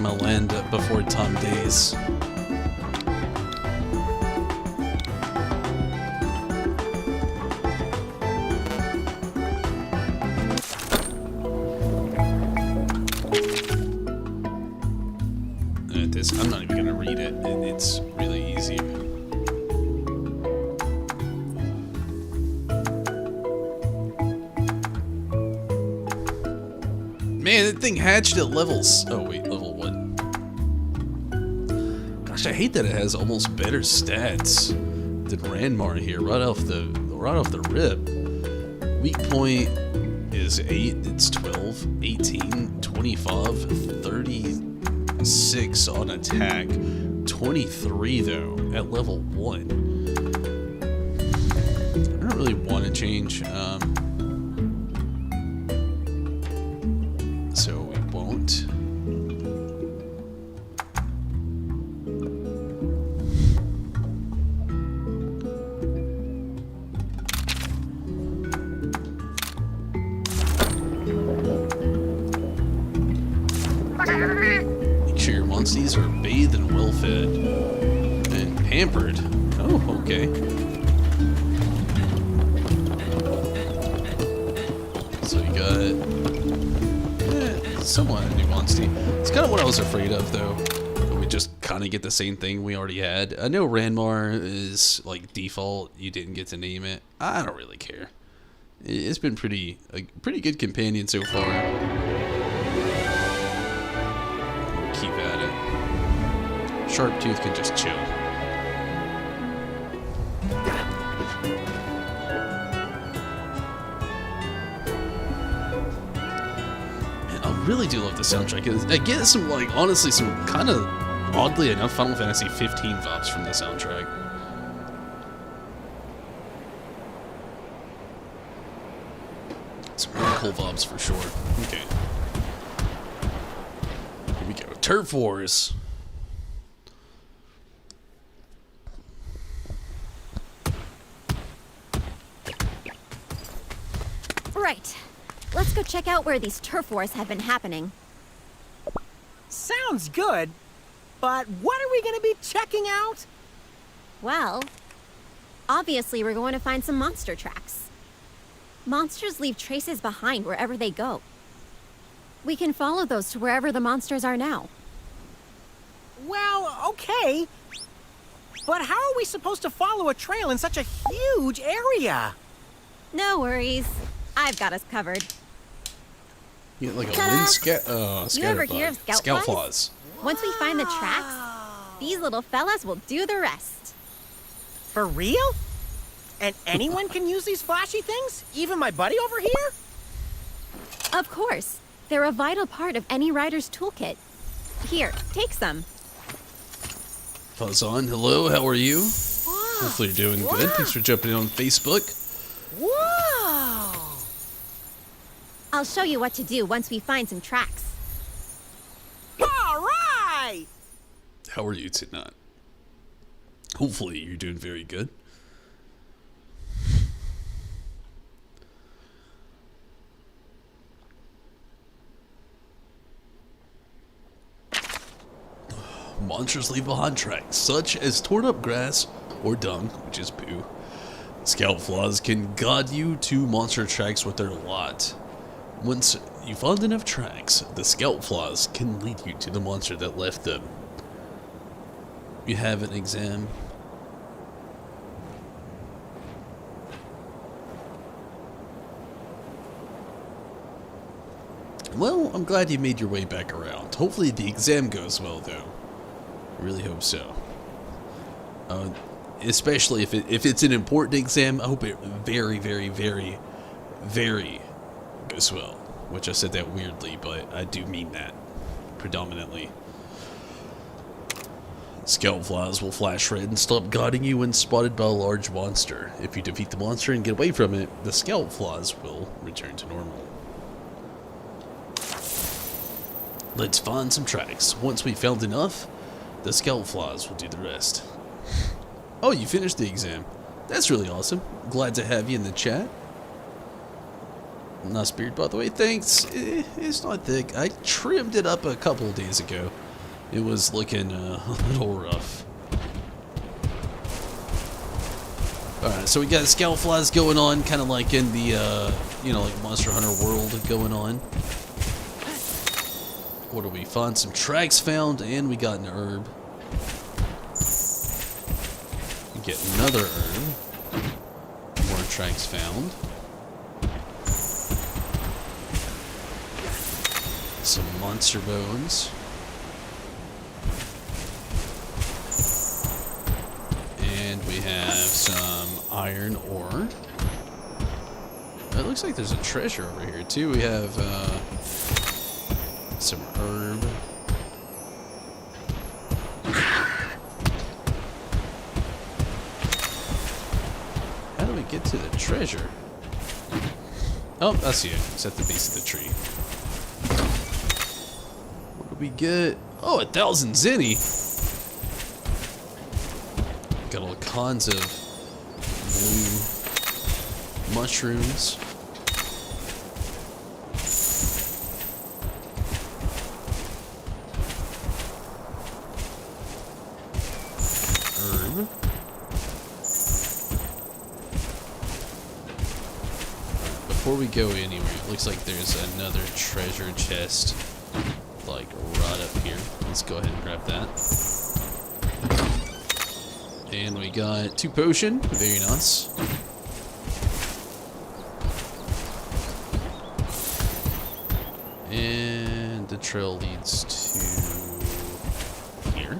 my land before Tom Days. I'm not even gonna read it. It's really easy. Man, that thing hatched at levels. Oh wait, level 1. Gosh, I hate that it has almost better stats than Ranmar here, right off the rip. Weak point is 8, it's 12, 18, 25, 36 on attack, 23 though at level 1. I don't really want to change, so we won't. Make sure your monsters are bathed and well fed and pampered. Oh, okay. So you got somewhat a new monster. It's kind of what I was afraid of, though. We just kind of get the same thing we already had. I know Ranmar is like default. You didn't get to name it. I don't really care. It's been a pretty good companion so far. Keep at it. Sharptooth can just chill. Man, I really do love the soundtrack. I get some, like, honestly, some kind of, oddly enough, Final Fantasy 15 vibes from the soundtrack. Some really cool vibes for sure. Okay. Here we go. Turf Wars. Right. Let's go check out where these turf wars have been happening. Sounds good, but what are we gonna be checking out? Well, obviously we're going to find some monster tracks. Monsters leave traces behind wherever they go. We can follow those to wherever the monsters are now. Well, okay. But how are we supposed to follow a trail in such a huge area? No worries. I've got us covered. You get like a Ta-da! wind You ever hear of scout flies? Once we find the tracks, these little fellas will do the rest. For real? And anyone can use these flashy things? Even my buddy over here? Of course. They're a vital part of any rider's toolkit. Here, take some. Fuzzon, hello, how are you? Hopefully you're doing good. Thanks for jumping in on Facebook. Whoa! I'll show you what to do once we find some tracks. All right! How are you tonight? Hopefully you're doing very good. Monsters leave behind tracks, such as torn up grass or dung, which is poo. Scout flies can guide you to monster tracks with their lot. Once you find enough tracks, the scout flies can lead you to the monster that left them. You have an exam. Well, I'm glad you made your way back around. Hopefully the exam goes well, though. I really hope so. Especially if it's an important exam, I hope it very, very, very, very goes well. Which I said that weirdly, but I do mean that predominantly. Scout flies will flash red and stop guiding you when spotted by a large monster. If you defeat the monster and get away from it, the scout flies will return to normal. Let's find some tracks. Once we've found enough, the scout flies will do the rest. Oh, you finished the exam. That's really awesome. Glad to have you in the chat. Nice beard, by the way. Thanks. It's not thick. I trimmed it up a couple of days ago. It was looking a little rough. Alright, so we got scout flies going on, kind of like in the, you know, like Monster Hunter World going on. What do we find? Some tracks found, and we got an herb. We get another herb. More tracks found. Some monster bones. And we have some iron ore. It looks like there's a treasure over here too. We have some herb. How do we get to the treasure? Oh, I see it. It's at the base of the tree. What do we get? Oh, 1,000 zenny. Got all kinds of blue mushrooms. Herb. Before we go anywhere, it looks like there's another treasure chest, like right up here. Let's go ahead and grab that. And we got 2 potion, very nice. And the trail leads to here.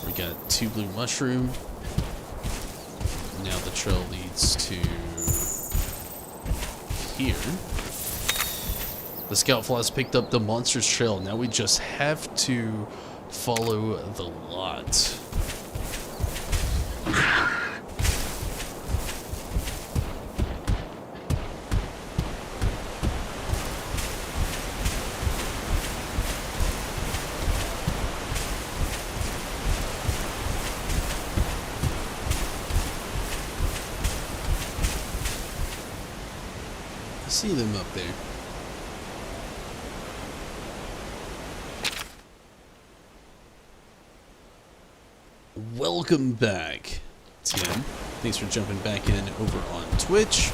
We got 2 blue mushroom. Now the trail leads to here. The scout flies picked up the monster's trail. Now we just have to follow the lot. I see them up there. Welcome back, Tim. Thanks for jumping back in over on Twitch.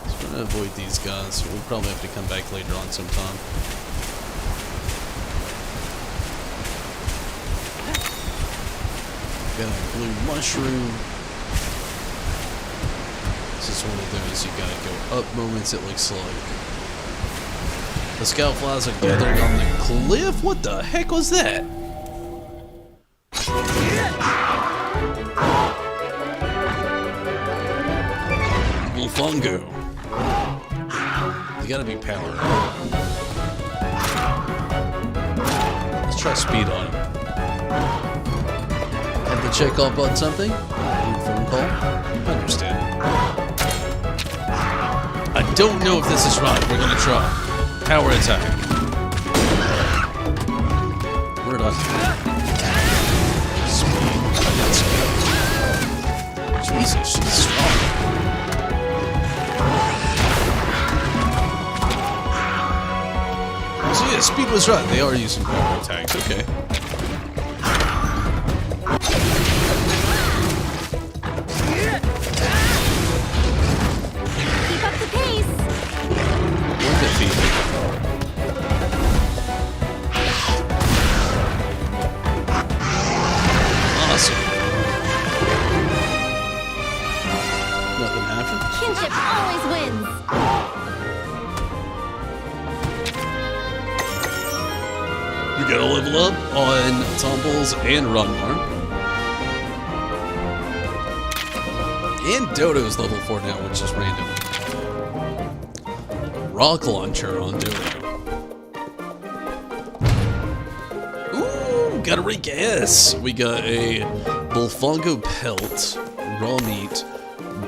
Just want to avoid these guys. We'll probably have to come back later on sometime. Got a blue mushroom. This is one of those you gotta go up moments, it looks like. The scout flies are gathered on the cliff? What the heck was that? Bullfungo. You gotta be powered. Let's try speed on him. Have to check up on something? Phone call? I understand. I don't know if this is right. We're gonna try. Power attack. Where'd I speed? Let's go. Jesus, she's strong. So yeah, speed was right. They are using power attacks. Okay. Keep up the pace. One defeated. Awesome. Nothing happened. Kinship always wins. We gotta level up on Tumbles and Runmar. And Dodo's level 4 now, which is random. Rock launcher on Dodo. Ooh, got a rank S. We got a Bullfungo pelt, raw meat,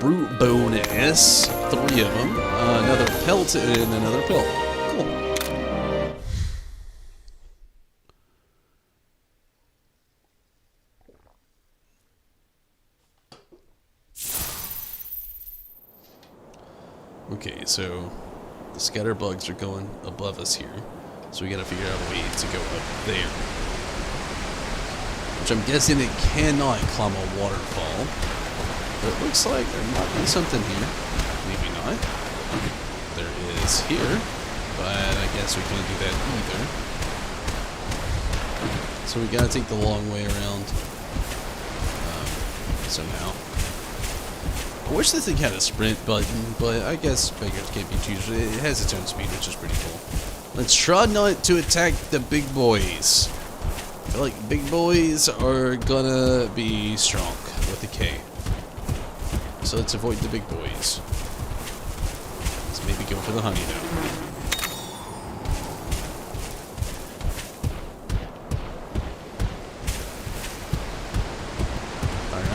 brute bone S, 3 of them, another pelt, and another pelt. Cool. Okay, so the scatter bugs are going above us here. So we gotta figure out a way to go up there. Which I'm guessing it cannot climb a waterfall. But it looks like there might be something here. Maybe not. There is here. But I guess we can't do that either. So we gotta take the long way around. Somehow. I wish this thing had a sprint button, but I guess beggars can't be choosers. It has its own speed, which is pretty cool. Let's try not to attack the big boys. I feel like big boys are gonna be strong with a K. So let's avoid the big boys. Let's maybe go for the honey though.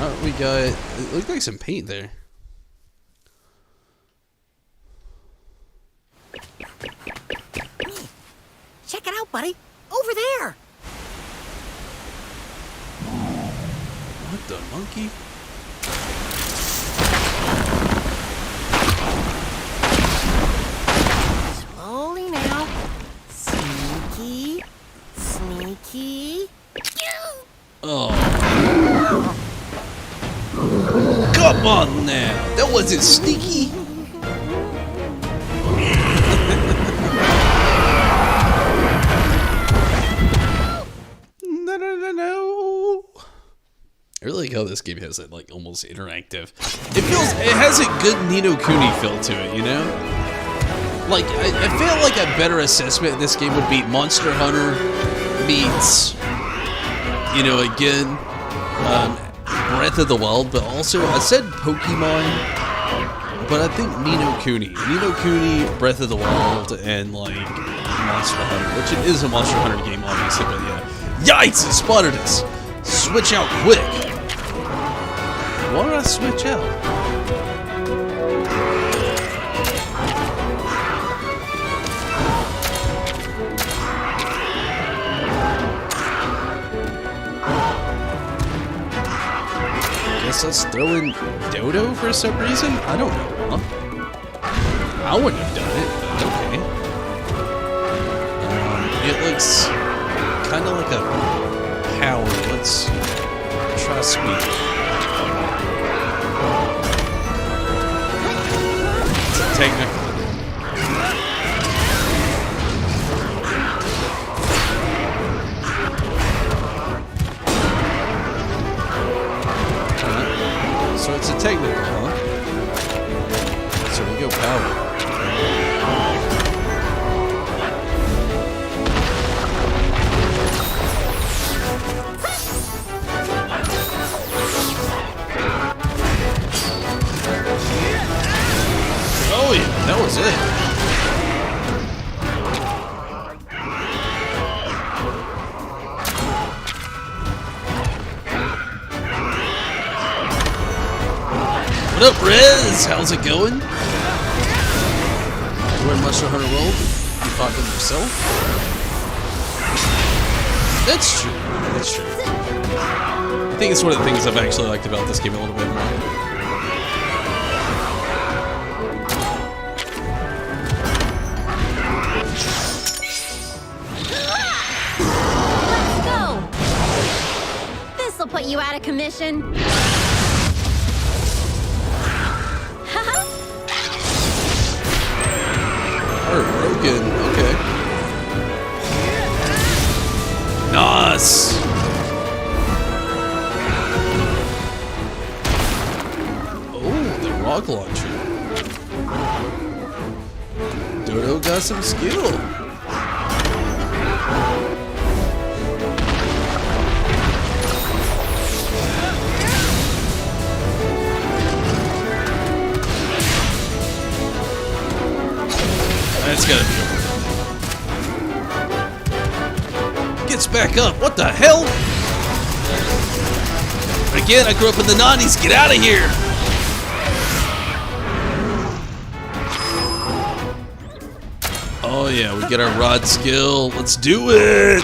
Alright, we got, it looked like some paint there. Check it out, buddy. Over there. What the monkey? Slowly now. Sneaky. Sneaky. Oh. Come on now. That wasn't sneaky. No. I really like how this game has that like almost interactive. It has a good Ni no Kuni feel to it, you know? Like I feel like a better assessment in this game would be Monster Hunter meets, you know, again, Breath of the Wild, but also I said Pokemon, but I think Ni no Kuni, Breath of the Wild, and like Monster Hunter, which it is a Monster Hunter game, obviously, but yeah. Yikes! It spotted us! Switch out quick! Why did I switch out? Guess let's throw in Dodo for some reason? I don't know, huh? I wouldn't have done it, but okay. It looks kind of like a power. Let's try speed. It's a technical. So it's a technical, huh? So we go power. Oh yeah, that was it. What up, Rez? How's it going? You're in Monster Hunter World? You fought them yourself? That's true. That's true. I think it's one of the things I've actually liked about this game a little bit more. This'll put you out of commission. Broken. Okay. Nice. Oh, the rock launcher. Dodo got some skill. That's gotta be over. Gets back up. What the hell? Again, I grew up in the 90s. Get out of here. Oh yeah, we get our rod skill. Let's do it.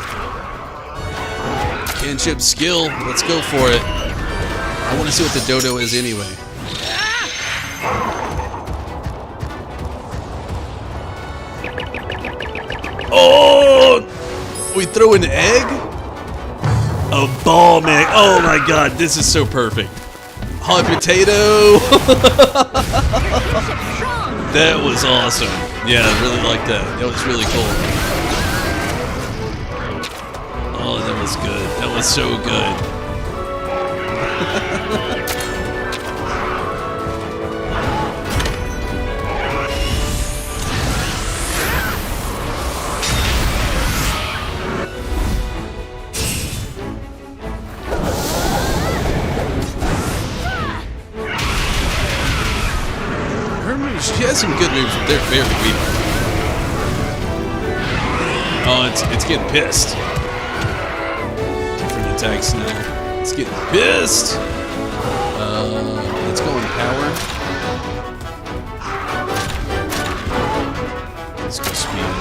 Kinship skill. Let's go for it. I want to see what the dodo is anyway. Oh We throw an egg? A bomb egg. Oh my god, this is so perfect. Hot potato. That was awesome. Yeah, I really like that. That was really cool. Oh, that was good. That was so good. She has some good moves, but they're very weak. Oh, it's getting pissed. Different attacks now. It's getting pissed. Let's go in power. Let's go speed.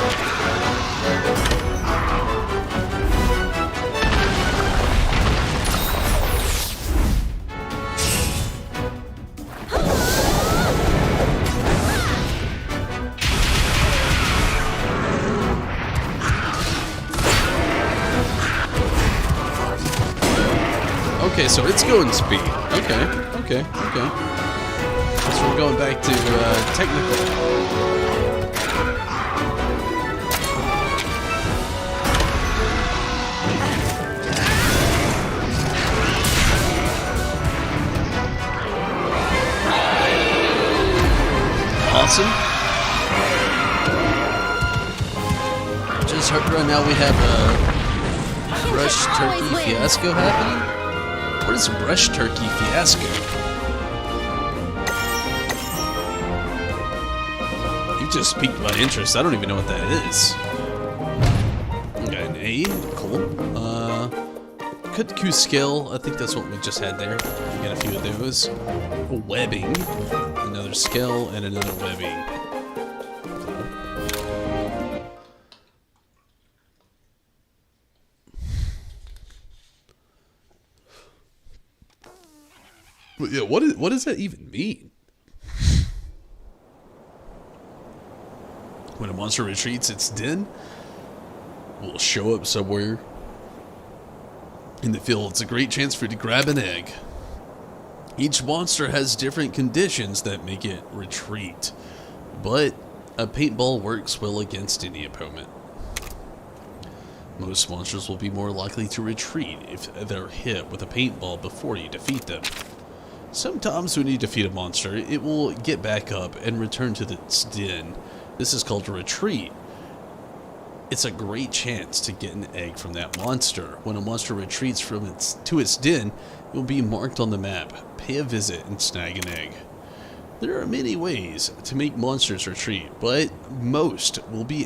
Okay, so it's going speed. Okay. So we're going back to technical. Awesome. Just heard right now we have a Brush Turkey Fiasco happening. What is Brush Turkey Fiasco? You just piqued my interest. I don't even know what that is. Okay, an A. Cool. Cut Q skill. I think that's what we just had there. We got a few of those. Webbing. Another skill and another webbing. But yeah, what does that even mean? When a monster retreats, its den will show up somewhere in the field. It's a great chance for you to grab an egg. Each monster has different conditions that make it retreat, but a paintball works well against any opponent. Most monsters will be more likely to retreat if they're hit with a paintball before you defeat them. Sometimes when you defeat a monster, it will get back up and return to its den. This is called a retreat. It's a great chance to get an egg from that monster. When a monster retreats from to its den, it will be marked on the map. Pay a visit and snag an egg. There are many ways to make monsters retreat, but most will be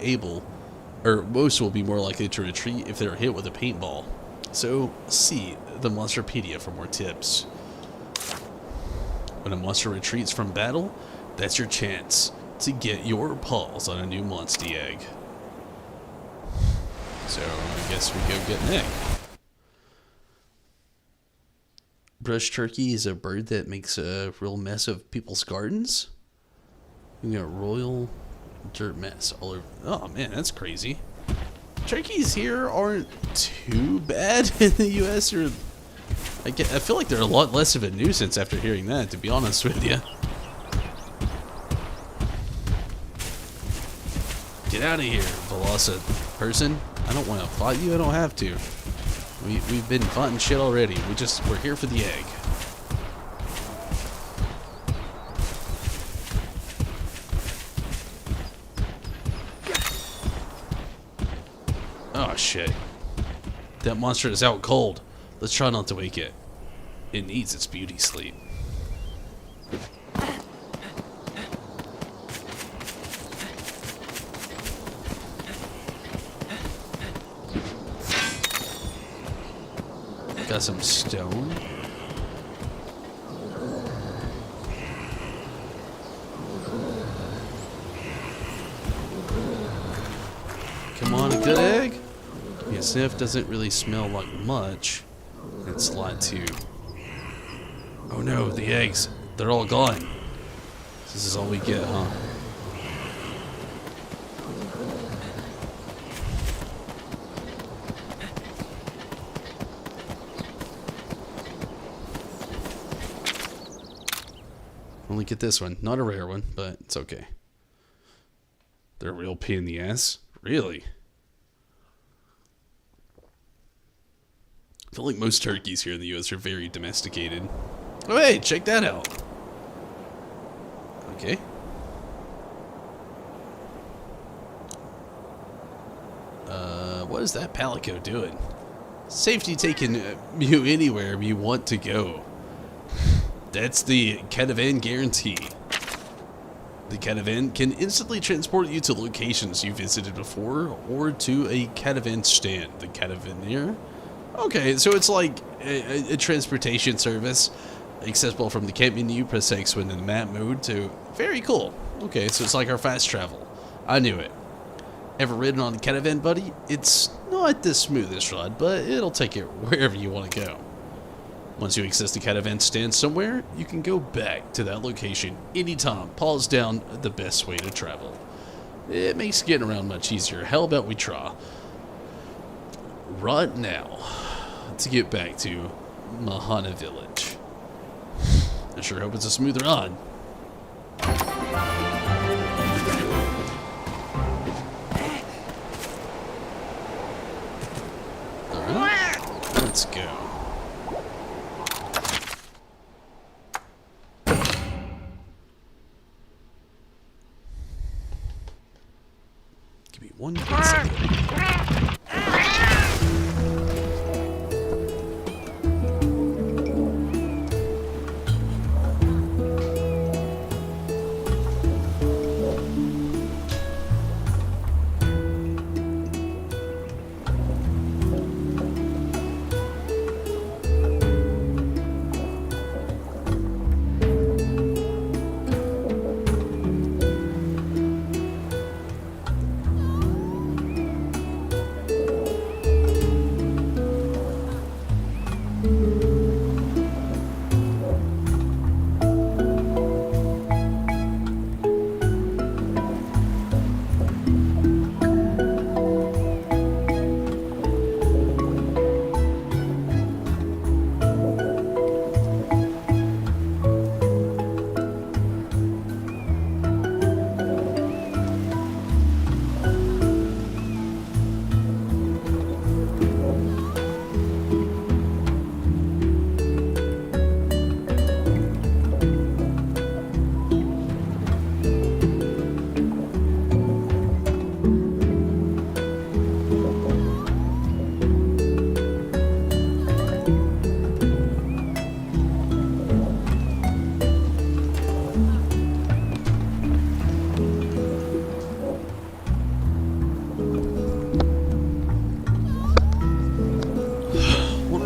more likely to retreat if they're hit with a paintball. So see the Monsterpedia for more tips. When a monster retreats from battle, that's your chance to get your paws on a new Monstie egg. So I guess we go get an egg. Brush turkey is a bird that makes a real mess of people's gardens. We got royal dirt mess all over. Oh man, that's crazy. Turkeys here aren't too bad in the US, or I feel like they're a lot less of a nuisance after hearing that, to be honest with you. Get out of here, Velosa person. I don't want to fight you, I don't have to. We've been fighting shit already. We're here for the egg. Oh shit. That monster is out cold. Let's try not to wake it. It needs its beauty sleep. Got some stone. Come on, a good egg? Yeah, sniff doesn't really smell like much. And slide 2. Oh no, the eggs. They're all gone. This is all we get, huh? finally get this one. Not a rare one, but it's okay. They're a real pain in the ass. Really? I feel like most turkeys here in the U.S. are very domesticated. Oh, hey, check that out. Okay. What is that Palico doing? Safety taking you anywhere you want to go. That's the Catavan guarantee. The Catavan can instantly transport you to locations you visited before or to a Catavan stand. The Catavaneer? Okay, so it's like a transportation service accessible from the camp menu. Press X when in the map mode to... Very cool. Okay, so it's like our fast travel. I knew it. Ever ridden on a Catavan, buddy? It's not the smoothest ride, but it'll take you wherever you want to go. Once you access the Catavan stand somewhere, you can go back to that location anytime. Pause down the best way to travel. It makes getting around much easier. How about we try? Right now, to get back to Mahana Village. I sure hope it's a smooth ride. Alright, let's go. Give me 1 quick second.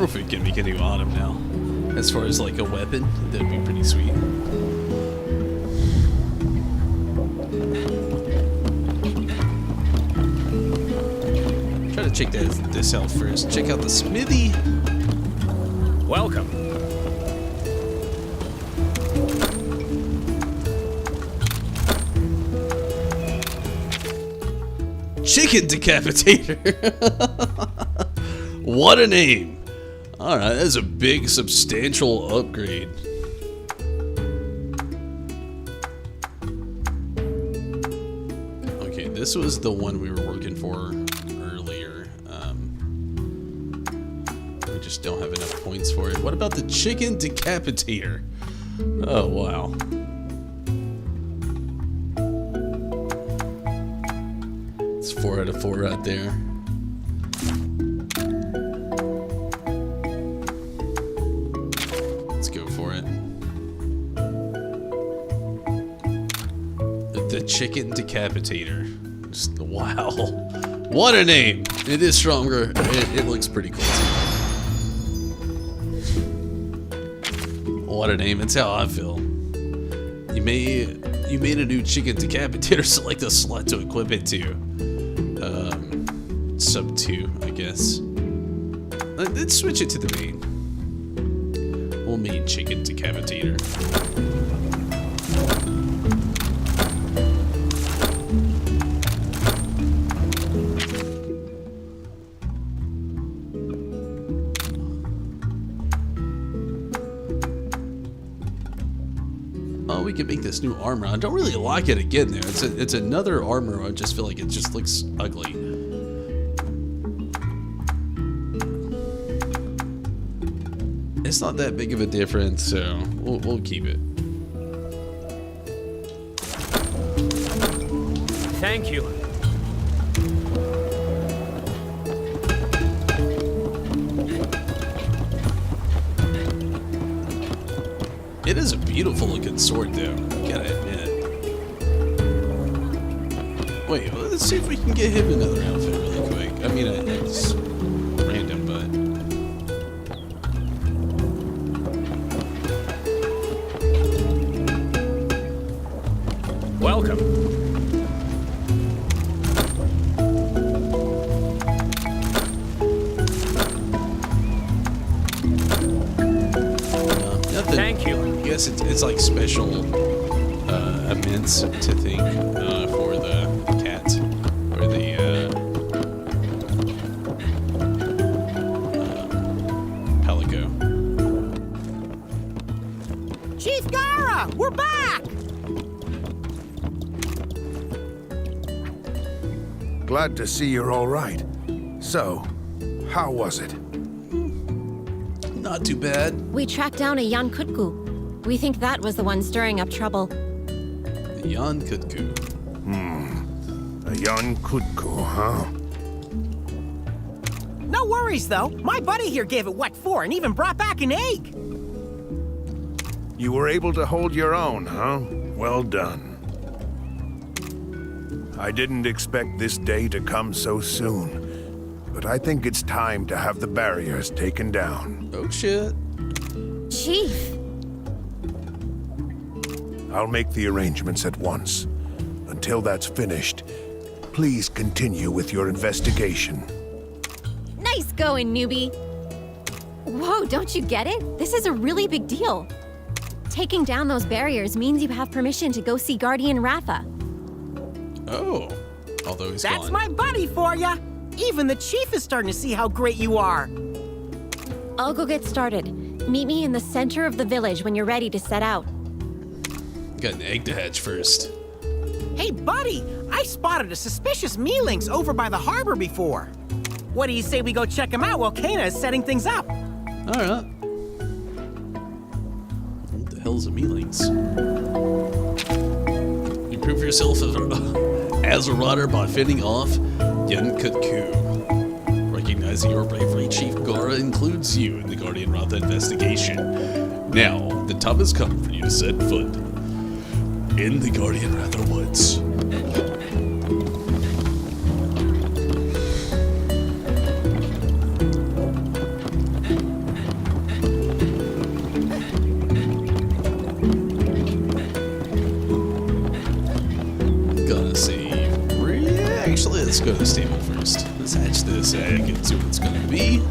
If we can make a new autumn now. As far as like a weapon, that'd be pretty sweet. Try to check this out first. Check out the smithy. Welcome. Chicken Decapitator. What a name. Alright, that's a big, substantial upgrade. Okay, this was the one we were working for earlier. We just don't have enough points for it. What about the Chicken Decapitator? Oh, wow. It's 4 out of 4 right there. The Chicken Decapitator. Just, wow. What a name. It is stronger. It looks pretty cool too. What a name. That's how I feel. You made a new Chicken Decapitator. Select a slot to equip it to. Sub 2, I guess. Let's switch it to the main. We'll main Chicken Decapitator. Oh, we can make this new armor. I don't really like it again there. It's another armor. I just feel like it just looks ugly. It's not that big of a difference, so we'll keep it. Thank you. It is a beautiful looking sword, though. Gotta admit. Wait, let's see if we can get him another outfit really quick. I mean, it's random, but. Welcome. Nothing. Thank you. I guess it's like special immense to think for the cat or the pelico. Chief Gara, we're back! Glad to see you're all right. So, how was it? Not too bad. We tracked down a Jan Kutku. We think that was the one stirring up trouble. Jan Kutku. A young Kutku, huh? No worries, though. My buddy here gave it what for and even brought back an egg. You were able to hold your own, huh? Well done. I didn't expect this day to come so soon, but I think it's time to have the barriers taken down. Oh shit. Chief, I'll make the arrangements at once. Until that's finished, please continue with your investigation. nice going, newbie. Whoa, don't you get it? This is a really big deal. Taking down those barriers means you have permission to go see Guardian Ratha. Oh. Although he's That's gone. my buddy for ya. Even the chief is starting to see how great you are. I'll go get started. Meet me in the center of the village when you're ready to set out. Got an egg to hatch first. Hey, buddy, I spotted a suspicious mealings over by the harbor before. What do you say we go check him out while Kana is setting things up? Alright. What the hell's a mealings? Improve yourself as a runner by fending off Jan Kutku. Recognizing your bravery, Chief Gara includes you in the Guardian Ratha investigation. Now, the time has come for you to set foot in the Guardian Ratha woods. Gonna save. Actually, let's go to the stable first. Let's hatch this egg and see what it's gonna be.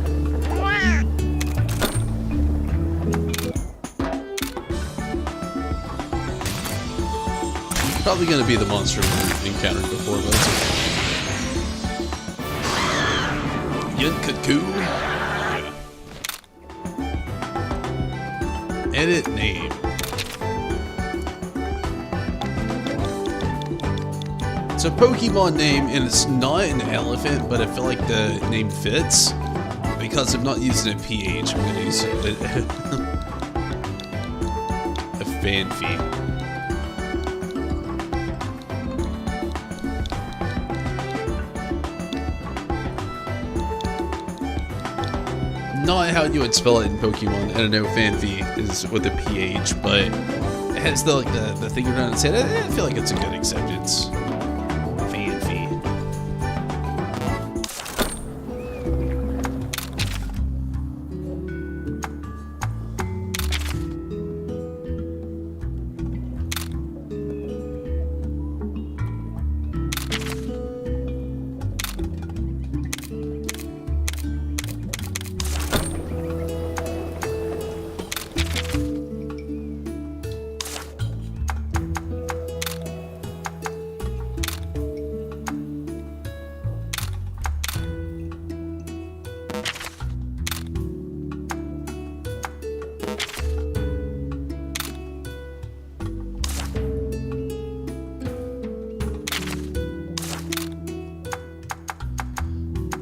Probably gonna be the monster we've encountered before, but it's okay. Jan Kutku. Yeah. Edit name. It's a Pokemon name, and it's not an elephant, but I feel like the name fits. Because I'm not using a PH, I'm gonna use a Phanpy. Not how you would spell it in Pokemon. I don't know, Phanpy is with a PH, but it has the thing around its head. I feel like it's a good acceptance. Phanpy.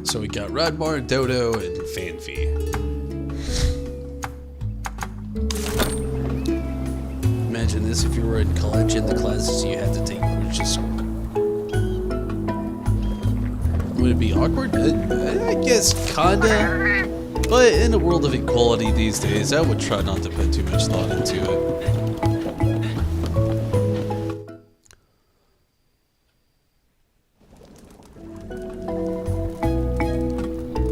So we got Radmar, Dodo, and Fanfi. Imagine this if you were in college and the classes you had to take were just... Would it be awkward? I guess kinda. But in the world of equality these days, I would try not to put too much thought into it.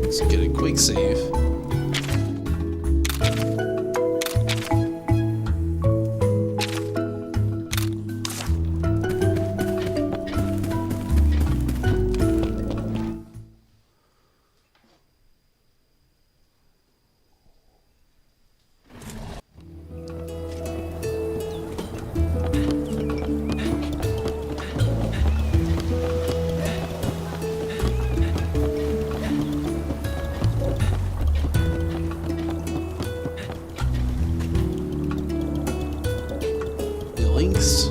Let's get a quick save. Links.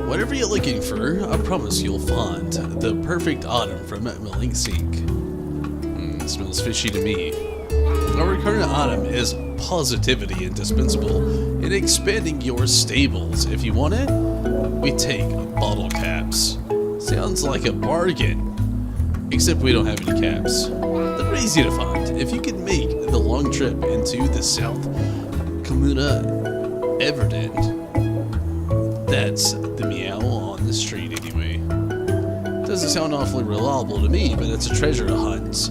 Whatever you're looking for, I promise you'll find the perfect item from Malinx Inc. Smells fishy to me. Our current item is positivity indispensable in expanding your stables. If you want it, we take bottle caps. Sounds like a bargain. Except we don't have any caps. They're easy to find. If you can make the long trip into the South Comuna Everden, that's the meow on the street anyway. Doesn't sound awfully reliable to me, but it's a treasure hunt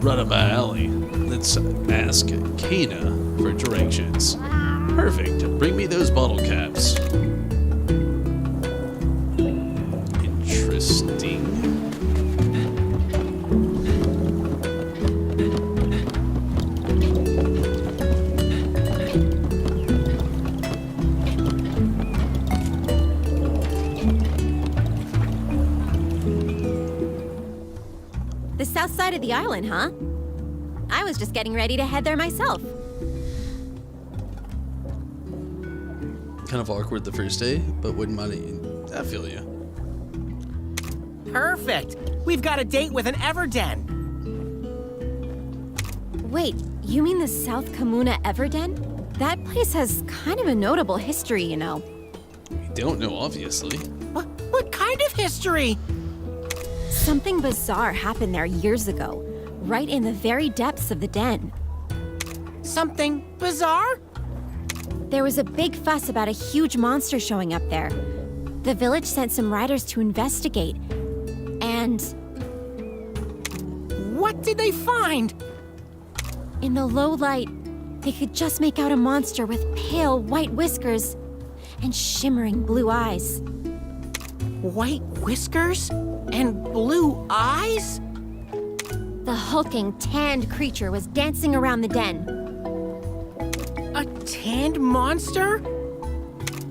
right up my alley. Let's ask Kana for directions. Perfect. Bring me those bottle caps. Interesting. The south side of the island, huh? I was just getting ready to head there myself. Kind of awkward the first day, but wouldn't mind it. I feel you. Perfect. We've got a date with an Everden. Wait, you mean the South Comuna Everden? That place has kind of a notable history, you know. We don't know, obviously. What kind of history? Something bizarre happened there years ago, right in the very depths of the den. Something bizarre? There was a big fuss about a huge monster showing up there. The village sent some riders to investigate, and What did they find? in the low light, they could just make out a monster with pale white whiskers and shimmering blue eyes. White whiskers and blue eyes? The hulking, tanned creature was dancing around the den. A tanned monster?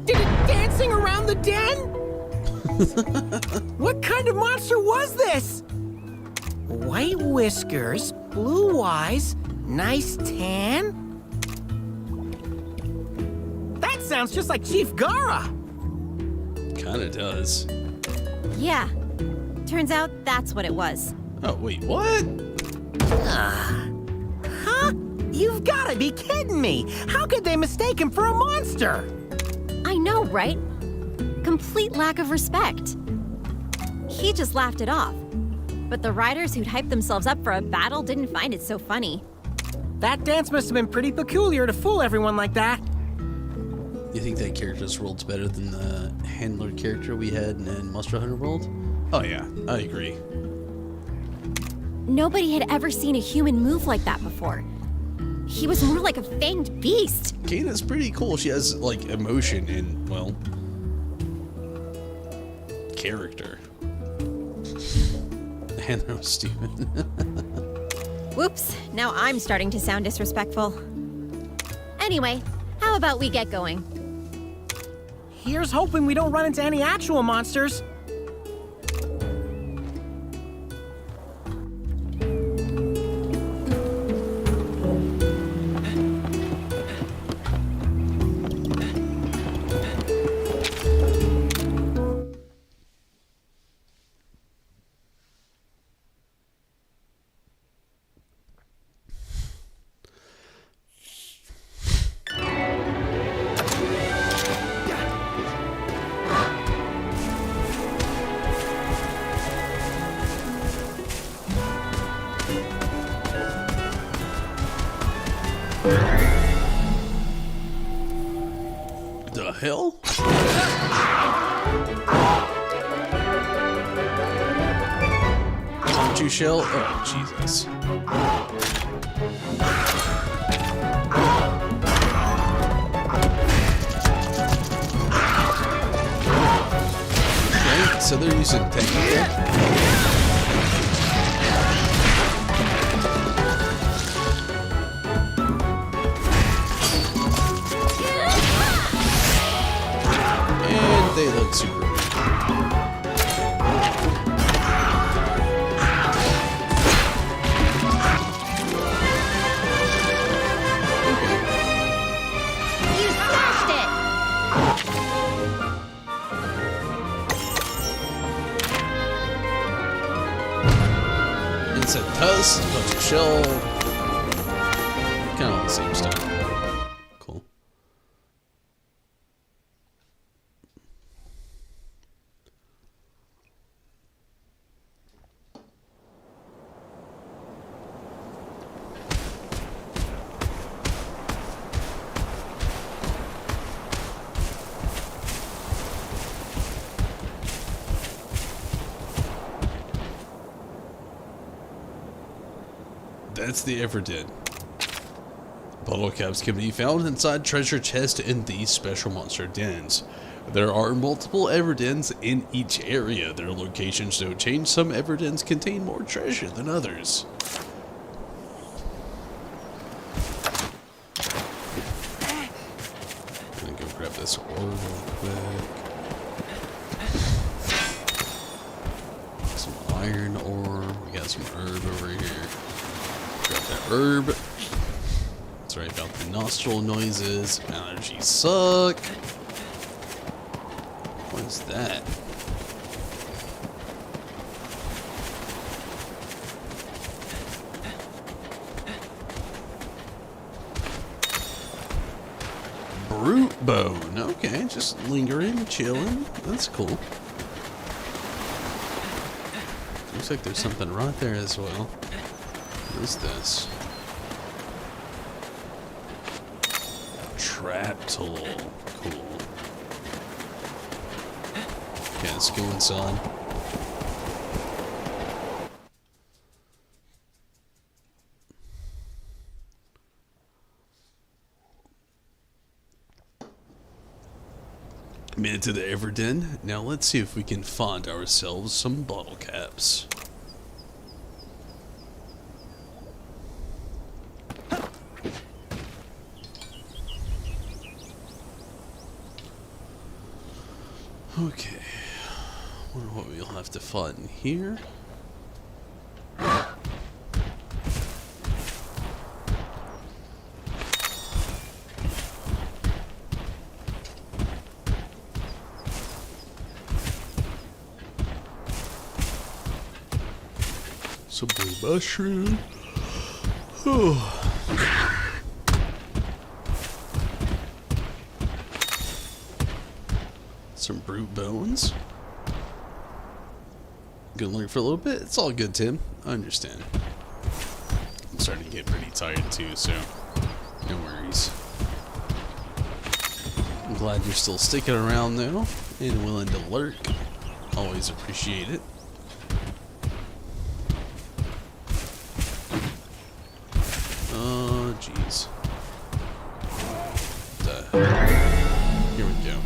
Did it dancing around the den? What kind of monster was this? White whiskers, blue eyes, nice tan? That sounds just like Chief Gara. Kinda does. Yeah, turns out that's what it was. Oh, wait, what? Huh? You've gotta be kidding me. How could they mistake him for a monster? I know, right? Complete lack of respect. He just laughed it off. But the riders who'd hyped themselves up for a battle didn't find it so funny. That dance must have been pretty peculiar to fool everyone like that. You think that character's world's better than the handler character we had in Monster Hunter World? Oh yeah, I agree. Nobody had ever seen a human move like that before. He was more like a fanged beast. Kana's pretty cool. She has, like, emotion and, well, character. And that was stupid. Whoops, now I'm starting to sound disrespectful. Anyway, how about we get going? Here's hoping we don't run into any actual monsters. The hell? Don't you, Shell? Oh, Jesus. Okay, so they're using technical. They look super weak. You smashed it! Insect tusk, bunch of shell. Kind of all the same stuff. Cool. That's the Everden. Bottle caps can be found inside treasure chests in these special monster dens. There are multiple Everdens in each area. Their locations don't change. Some Everdens contain more treasure than others. I'm gonna go grab this ore real quick. Some iron ore. We got some herb over here. Grab that herb. That's right about the nostril noises. Allergies suck. What is that? Brute bone. Okay, just lingering, chilling. That's cool. Looks like there's something right there as well. What is this? Trap tool. Cool. Okay, let's go inside. Made it to the Everden. Now let's see if we can find ourselves some bottle caps. Okay, wonder what we'll have to find in here. Some blue mushroom. Some brute bones. Gonna lurk for a little bit. It's all good, Tim. I understand. I'm starting to get pretty tired too, so no worries. I'm glad you're still sticking around though and willing to lurk. Always appreciate it. Oh, jeez. Here we go.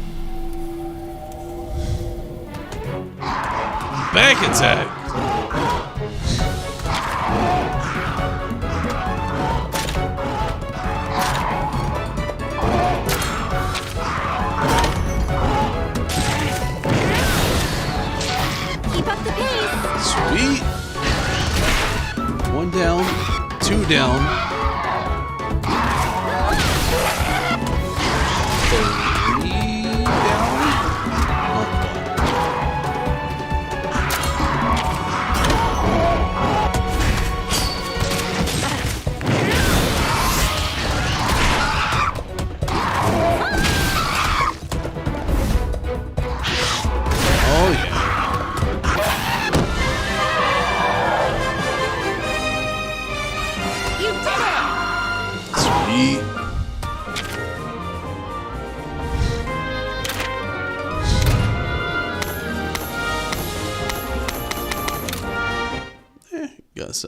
Back attack! Keep up the pace! Sweet! One down, two down. Three down? Not bad. Oh yeah. You did it! Yeet. Got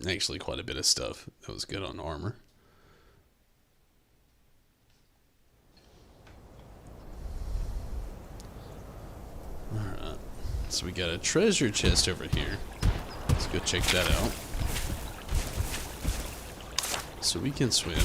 actually quite a bit of stuff that was good on armor. Alright, so we got a treasure chest over here. Let's go check that out. So we can swim.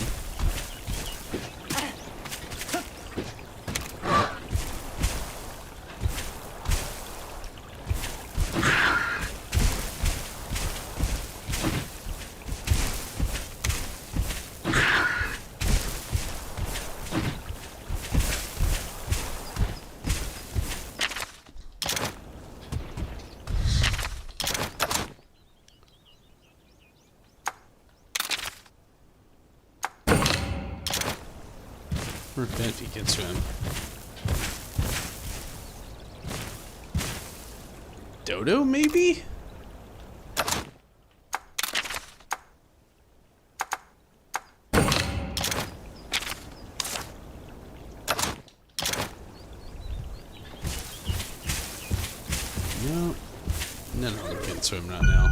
Or if he can swim. Dodo, maybe? No. None of them can swim right now.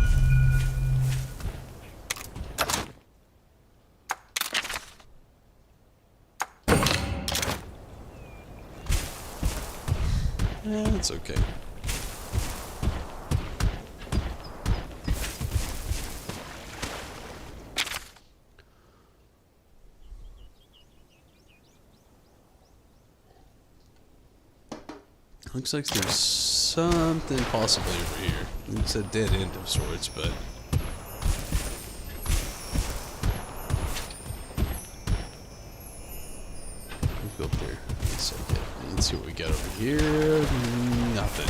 It's okay. Looks like there's something possibly over here. It's a dead end of sorts, but... Let's go up there. Let's see what we got over here. Nothing.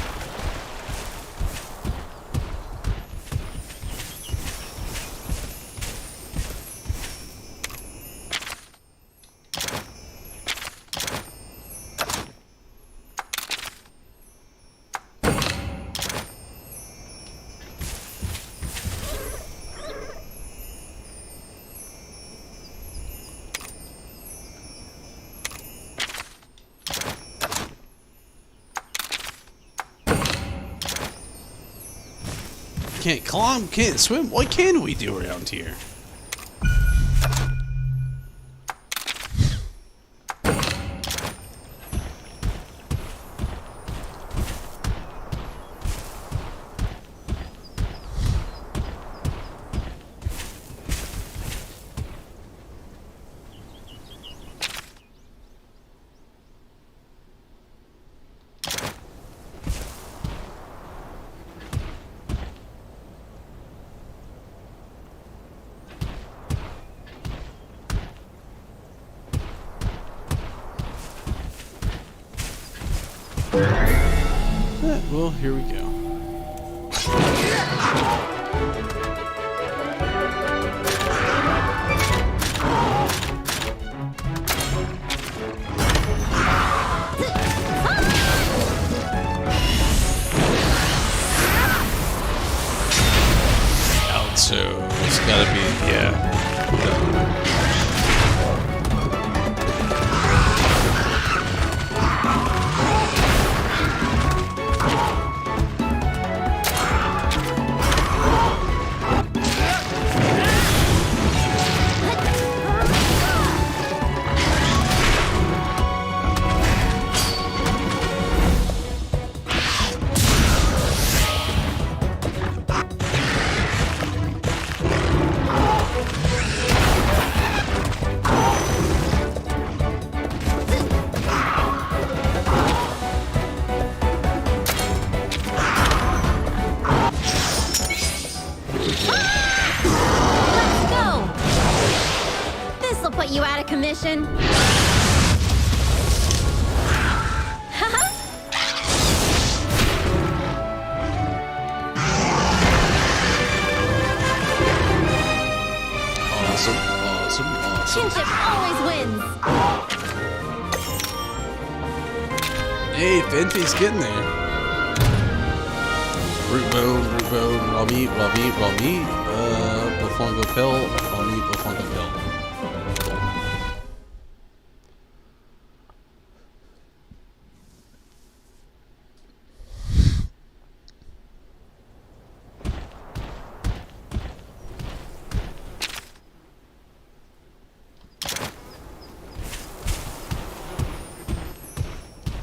Can't climb, can't swim. What can we do around here? Well, here we go. Out, so it's gotta be, yeah. You out of commission? Awesome. Kinship always wins. Hey, Fenfi's getting there. Root bone, raw meat, Bafongo Pill, raw meat, Bafongo Pill. Cool.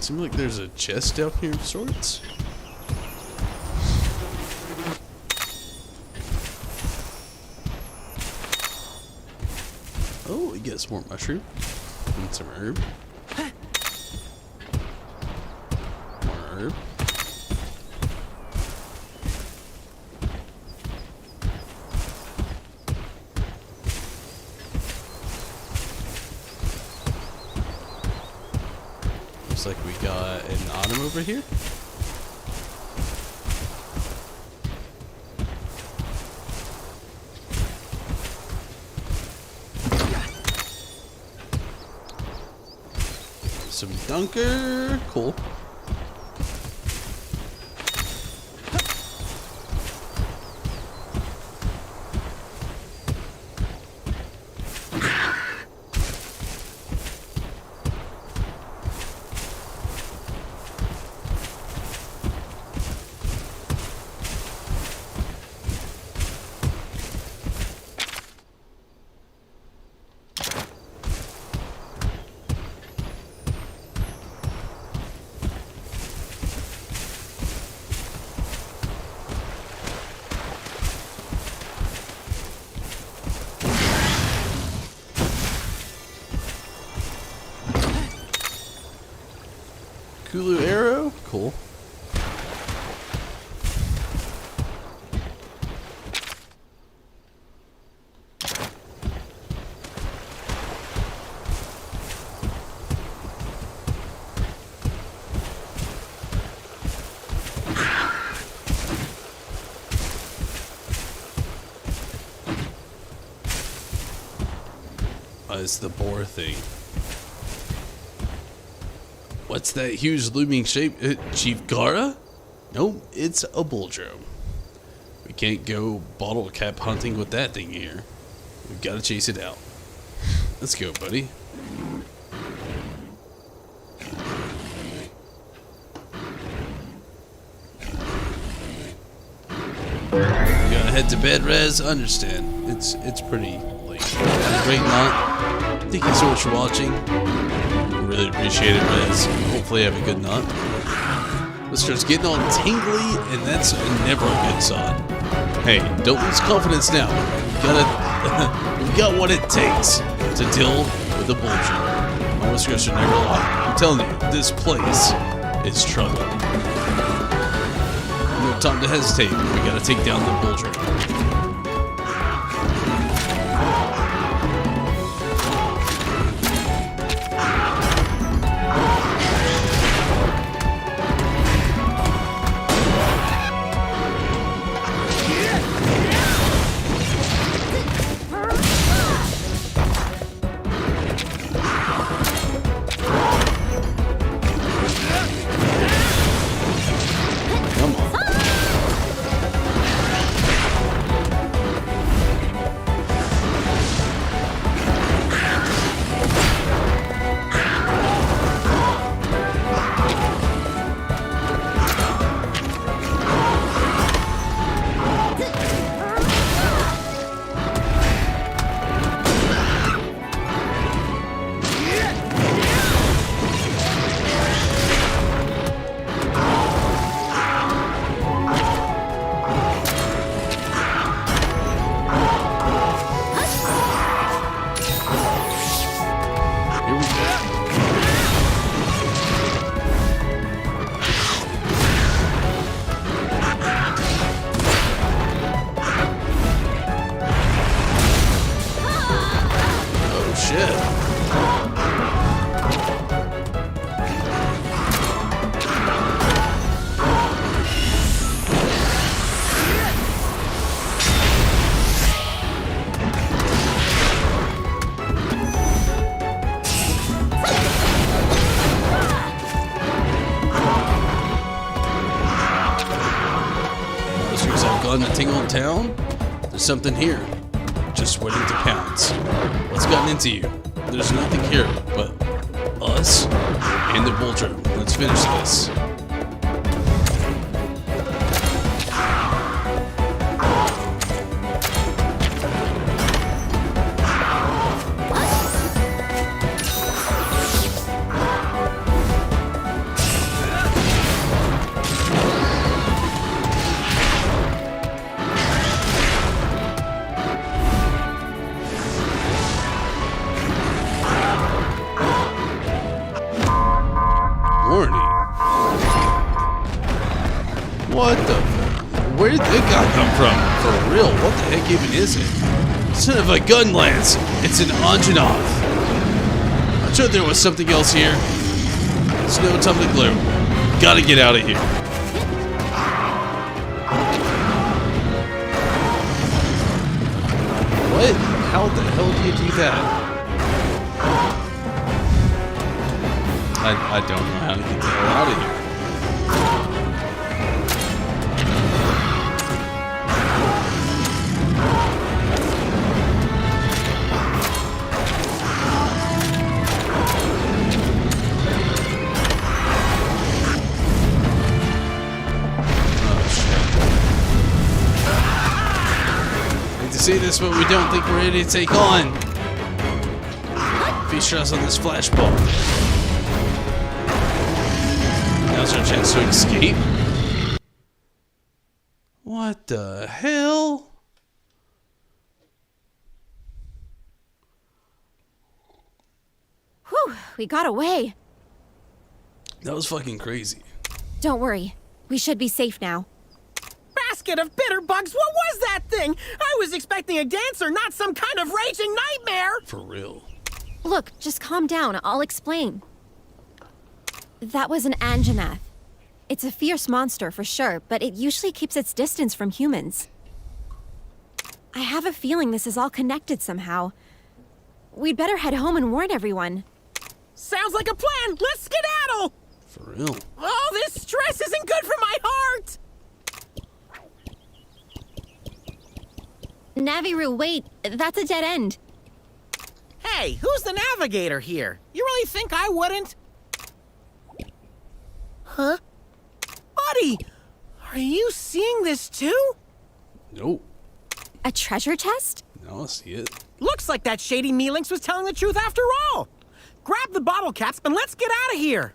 Seems like there's a chest down here of sorts. Oh, we get some more mushroom and some herb. More herb. Looks like we got an item over here. Some dunker. Cool. Kulu arrow? Cool. It's the boar thing. What's that huge looming shape? Chief Gara? No, it's a Buldrome. We can't go bottle cap hunting with that thing here. We've got to chase it out. Let's go, buddy. You gotta head to bed, Rez. Understand. It's pretty late. Have a great night. Thank you so much for watching. Really appreciate it, Rez. Hopefully have a good night. Listeners getting all tingly, and that's never a good sign. Hey, don't lose confidence now. We've got what it takes to deal with the Buldrome. My whiskers should never lie. I'm telling you, this place is trouble. No time to hesitate. We gotta take down the Buldrome. Gone to Tingle Town? There's something here, just waiting to pounce. What's gotten into you? There's nothing here but us and the Buldrome. Let's finish this. from? For real, what the heck even is it? Son of a gun lance! It's an Anjanath! I thought there was something else here. It's no time to glue. Gotta get out of here. What? How the hell do you do that? I don't know how to get the hell out of here. Say this, but we don't think we're ready to take on. Feature us on this flashball. Now's our chance to escape. What the hell? Whew, we got away. That was fucking crazy. Don't worry. We should be safe now. Basket of bitter bugs, what was that thing? I was expecting a dancer, not some kind of raging nightmare! For real. Look, just calm down. I'll explain. That was an Anjanath. It's a fierce monster for sure, but it usually keeps its distance from humans. I have a feeling this is all connected somehow. We'd better head home and warn everyone. Sounds like a plan! Let's skedaddle! For real. Oh, this stress isn't good for my heart! Naviru, wait. That's a dead end. Hey, who's the navigator here? You really think I wouldn't? Huh? Buddy, are you seeing this too? Nope. A treasure chest? Now I see it. Looks like that shady Mealinx was telling the truth after all. Grab the bottle caps and let's get out of here.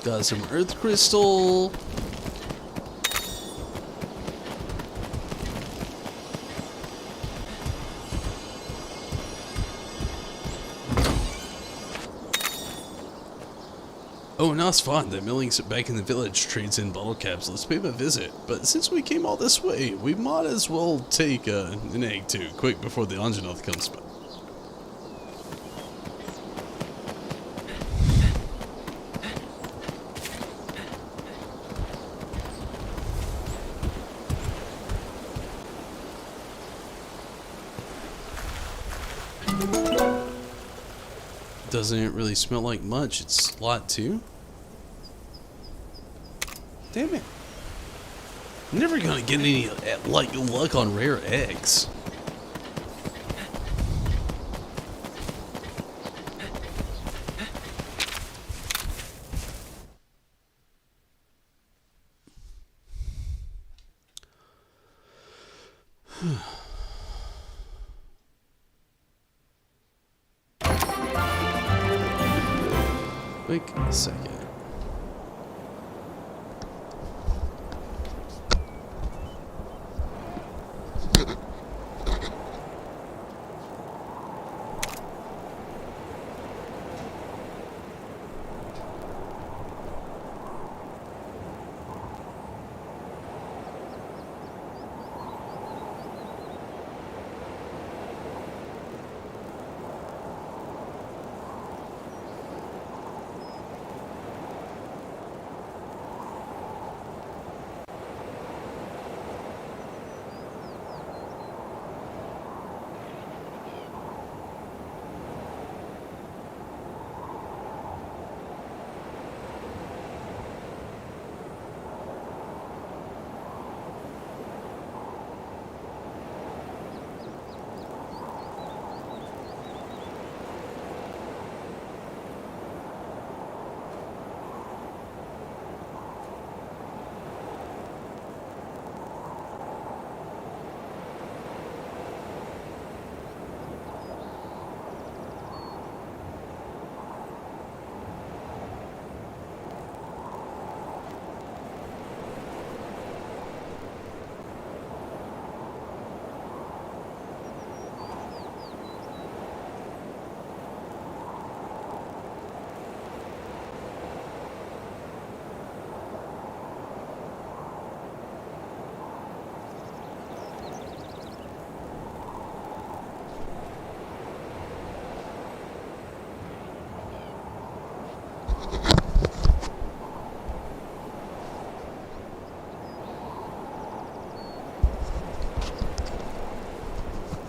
Got some earth crystal. Oh, now it's fun. The Mealinx back in the village trades in bottle caps. Let's pay him a visit. But since we came all this way, we might as well take an egg too, quick before the Anjanath comes back. Doesn't really smell like much. It's a lot too. Damn it. I'm never gonna get any like luck on rare eggs. Wait a second.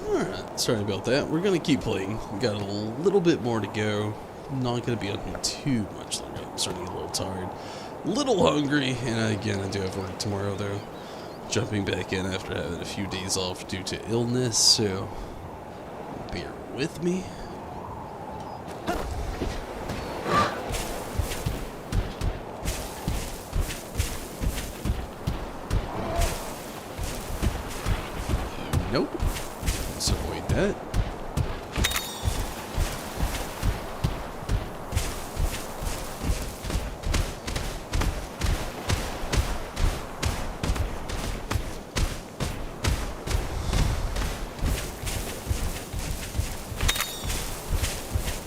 Alright, sorry about that. We're gonna keep playing. We got a little bit more to go. Not gonna be on here too much longer. I'm starting to get a little tired. A little hungry, and again, I do have work tomorrow though. Jumping back in after having a few days off due to illness, so bear with me. Nope. Let's avoid that.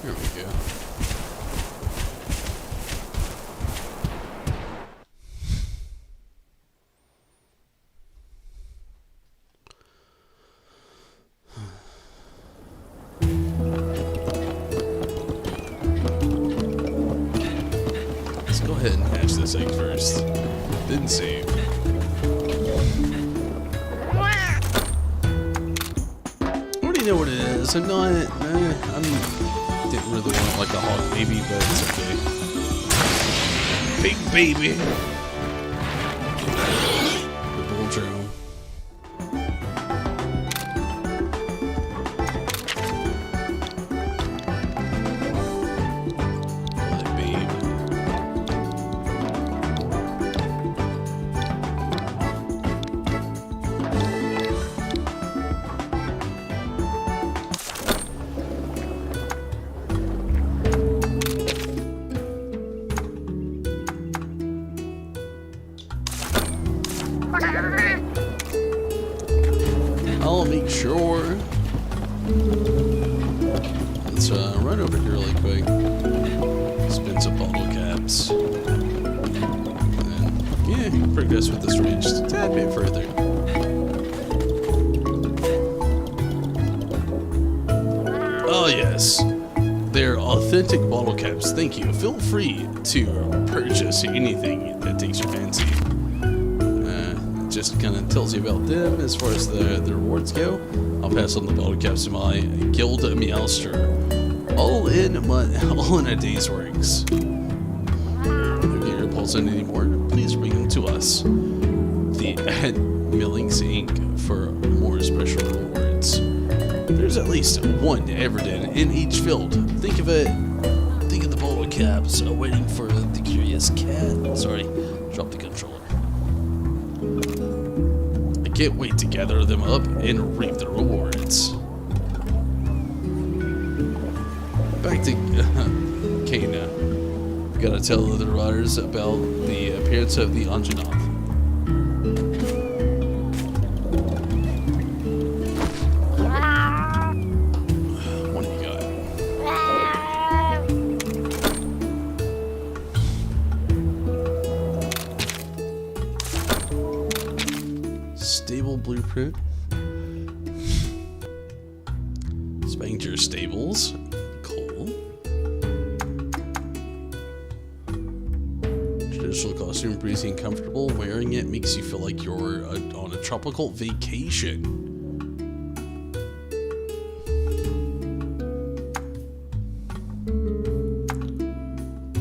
There we go. Let's go ahead and hatch this egg first, then save. I already know what it is. I'm not. Didn't really want like a hog baby, but it's okay. Big baby. The bull drone. That babe. I'll make sure. Let's run over here really quick. Spin some bottle caps. And yeah, progress with this range just a tad bit further. Oh yes, they're authentic bottle caps. Thank you. Feel free to purchase anything that takes your fancy. Just kind of tells you about them as far as the rewards go. I'll pass on the bottle caps to my guild Meowster. All in a day's works. If you're pulsing anymore, please bring them to us. The Millings Inc. for more special rewards. There's at least one Everden in each field. Think of the bottle caps waiting for the curious cat. Sorry, drop the controller. Can't wait to gather them up and reap the rewards. Back to Kena. We gotta tell the riders about the appearance of the Anjanath. What do you got? Stable blueprint. Spanger stables. Cool. Traditional costume, breezy and comfortable. Wearing it makes you feel like you're on a tropical vacation.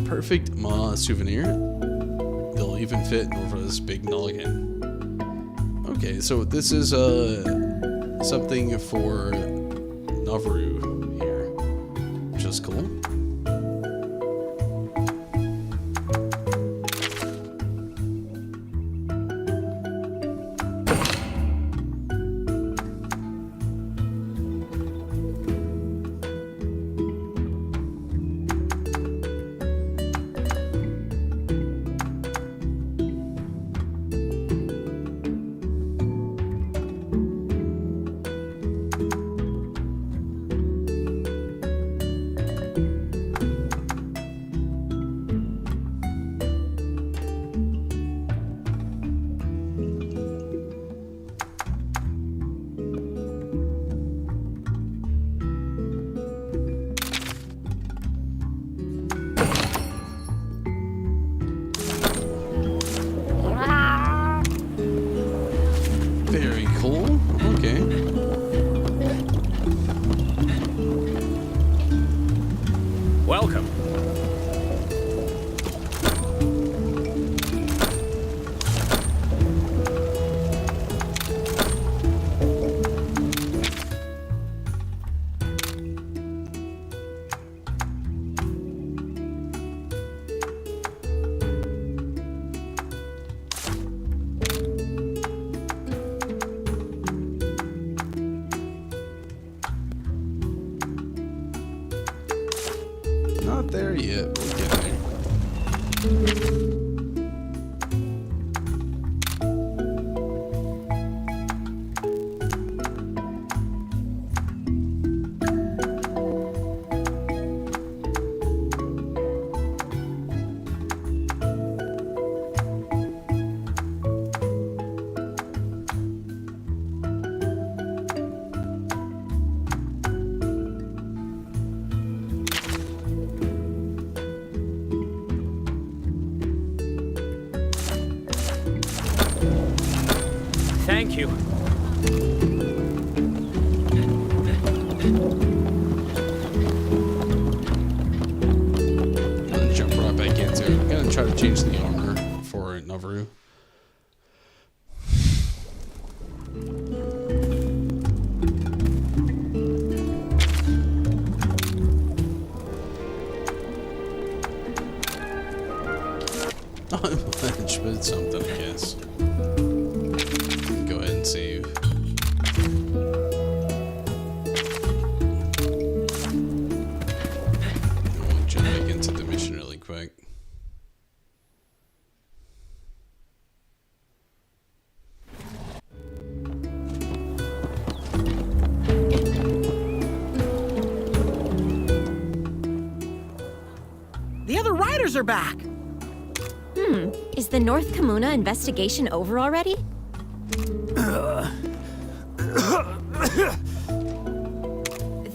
Perfect Ma souvenir. They'll even fit Norva's big noggin. Okay, so this is something for Navarro here, which is cool. Welcome. Not there yet. We'll get there. Thank you. I'm gonna jump right back into it. I'm gonna try to change the armor for Navarro. Not much, but it's something, I guess. Go ahead and save. We'll jump back into the mission really quick. The other riders are back. Is the North Kamuna investigation over already?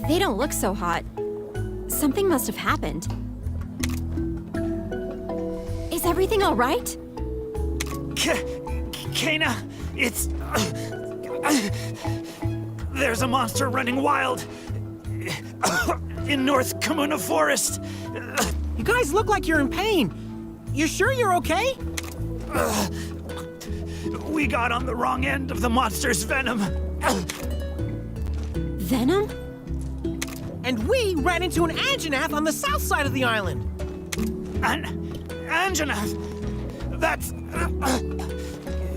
They don't look so hot. Something must have happened. Is everything all right? Kena, it's... There's a monster running wild in North Kamuna Forest. You guys look like you're in pain. You sure you're okay? We got on the wrong end of the monster's venom. Venom? And we ran into an Anjanath on the south side of the island. Anjanath, that's...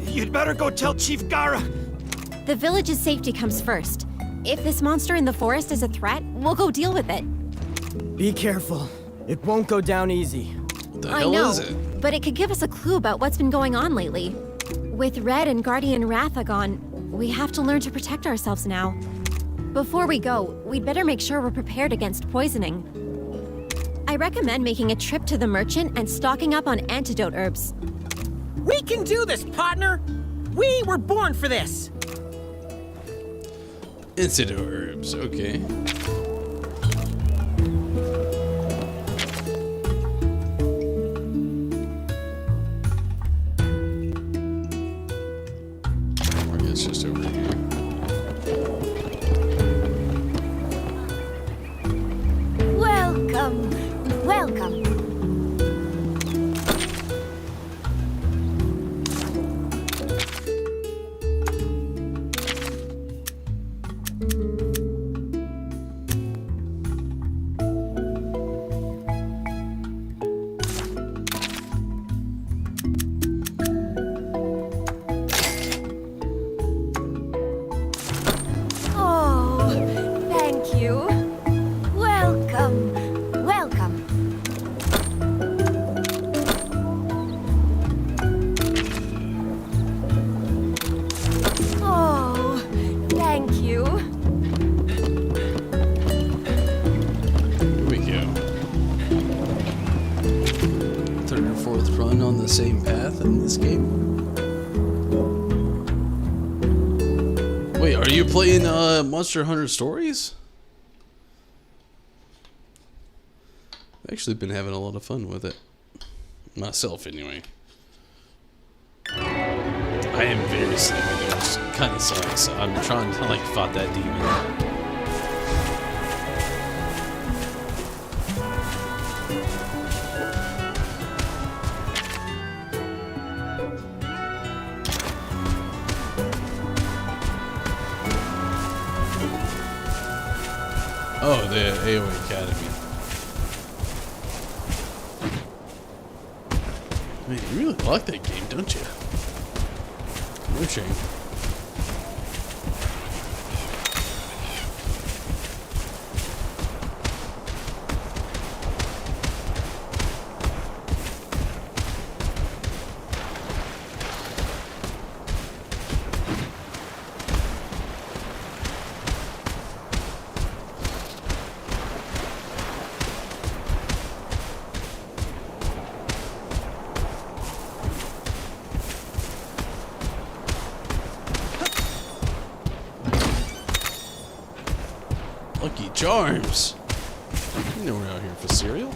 You'd better go tell Chief Gara. The village's safety comes first. If this monster in the forest is a threat, we'll go deal with it. Be careful. It won't go down easy. What the I hell know, is it? but it could give us a clue about what's been going on lately. With Red and Guardian Ratha gone, we have to learn to protect ourselves now. Before we go, we'd better make sure we're prepared against poisoning. I recommend making a trip to the merchant and stocking up on antidote herbs. We can do this, partner. We were born for this. Antidote herbs, okay. Or it's just over here. Welcome. Welcome. Oh, thank you. Welcome. Welcome. Oh, thank you. Here we go. Third or fourth run on the same path in this game. Wait, are you playing Monster Hunter Stories? I've actually been having a lot of fun with it. Myself, anyway. I am very sleepy, which kind of sucks. I'm trying to, like, fight that demon. the AOA Academy. Man, you really like that game, don't you? No shame. Lucky Charms. You know we're out here for cereal.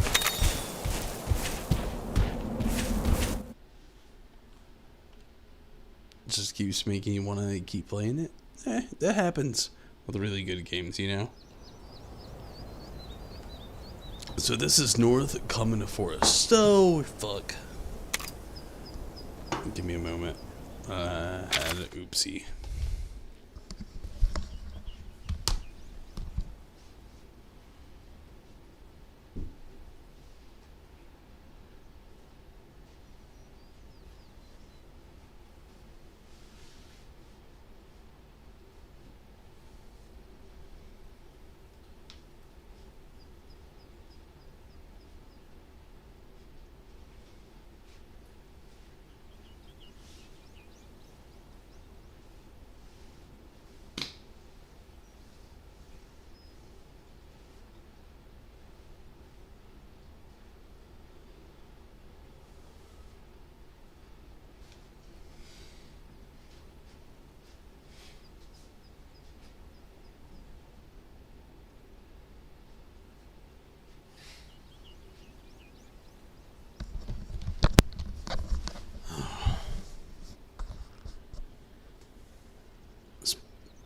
Just keeps making you want to keep playing it. That happens with really good games, you know. So this is North Common Forest. So fuck. Give me a moment. Had an oopsie.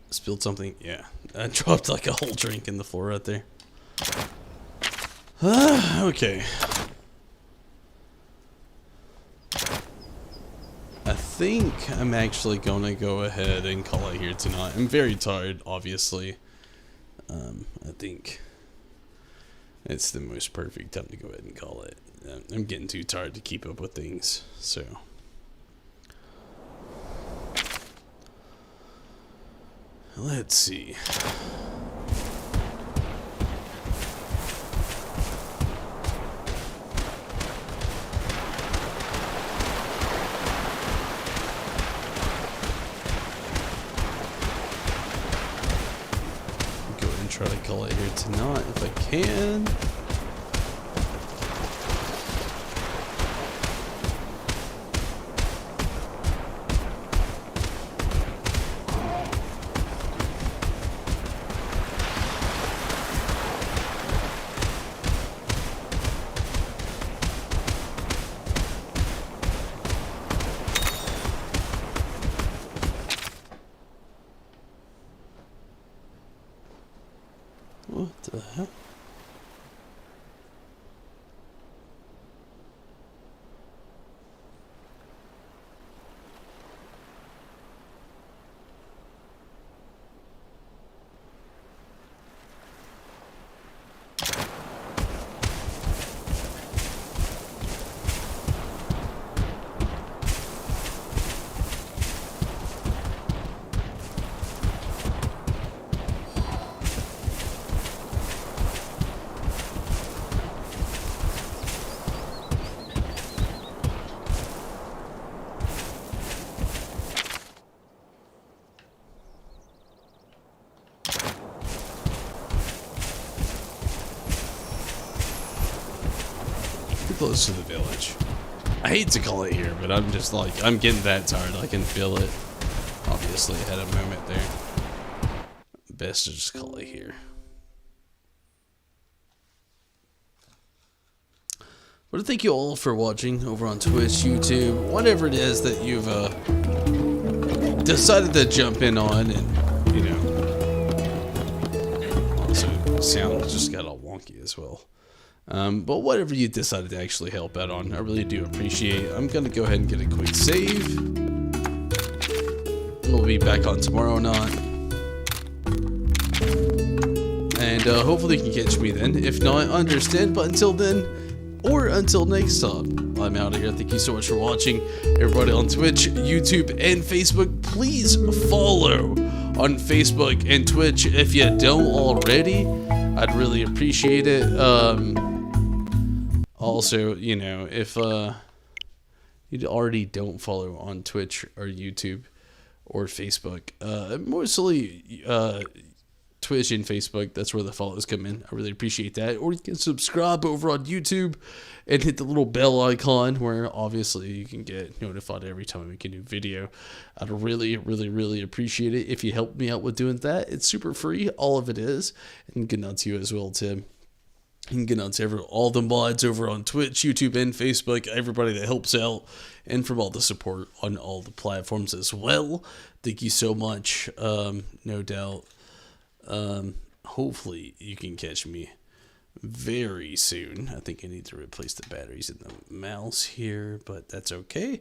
Spilled something? Yeah. I dropped like a whole drink in the floor right there. Okay. I think I'm actually gonna go ahead and call it here tonight. I'm very tired, obviously. I think it's the most perfect time to go ahead and call it. I'm getting too tired to keep up with things, so... Let's see. Go ahead and try to call it here tonight if I can. What the hell? Close to the village. I hate to call it here, but I'm just like, I'm getting that tired. I can feel it. Obviously, I had a moment there. Best to just call it here. But thank you all for watching over on Twitch, YouTube, whatever it is that you've decided to jump in on, and you know, also sound just got all wonky as well. But whatever you decided to actually help out on, I really do appreciate. I'm gonna go ahead and get a quick save. We'll be back on tomorrow night. And And hopefully you can catch me then. If not, understand. But until then, or until next time, I'm out of here. Thank you so much for watching. Everybody on Twitch, YouTube, and Facebook, please follow on Facebook and Twitch if you don't already. I'd really appreciate it. Also, you know, if you already don't follow on Twitch or YouTube or Facebook, mostly Twitch and Facebook, that's where the follows come in. I really appreciate that. Or you can subscribe over on YouTube and hit the little bell icon where obviously you can get notified every time we make a new video. I'd really, really, really appreciate it if you help me out with doing that. It's super free, all of it is. And good night to you as well, Tim. And good night to all the mods over on Twitch, YouTube, and Facebook, everybody that helps out, and from all the support on all the platforms as well. Thank you so much. No doubt. Hopefully you can catch me very soon. I think I need to replace the batteries in the mouse here, but that's okay.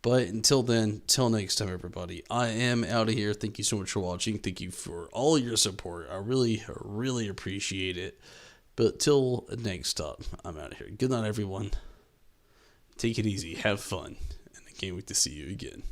But until then, till next time, everybody, I am out of here. Thank you so much for watching. Thank you for all your support. I really, really appreciate it. But till next time, I'm out of here. Good night, everyone. Take it easy. Have fun. And I can't wait to see you again.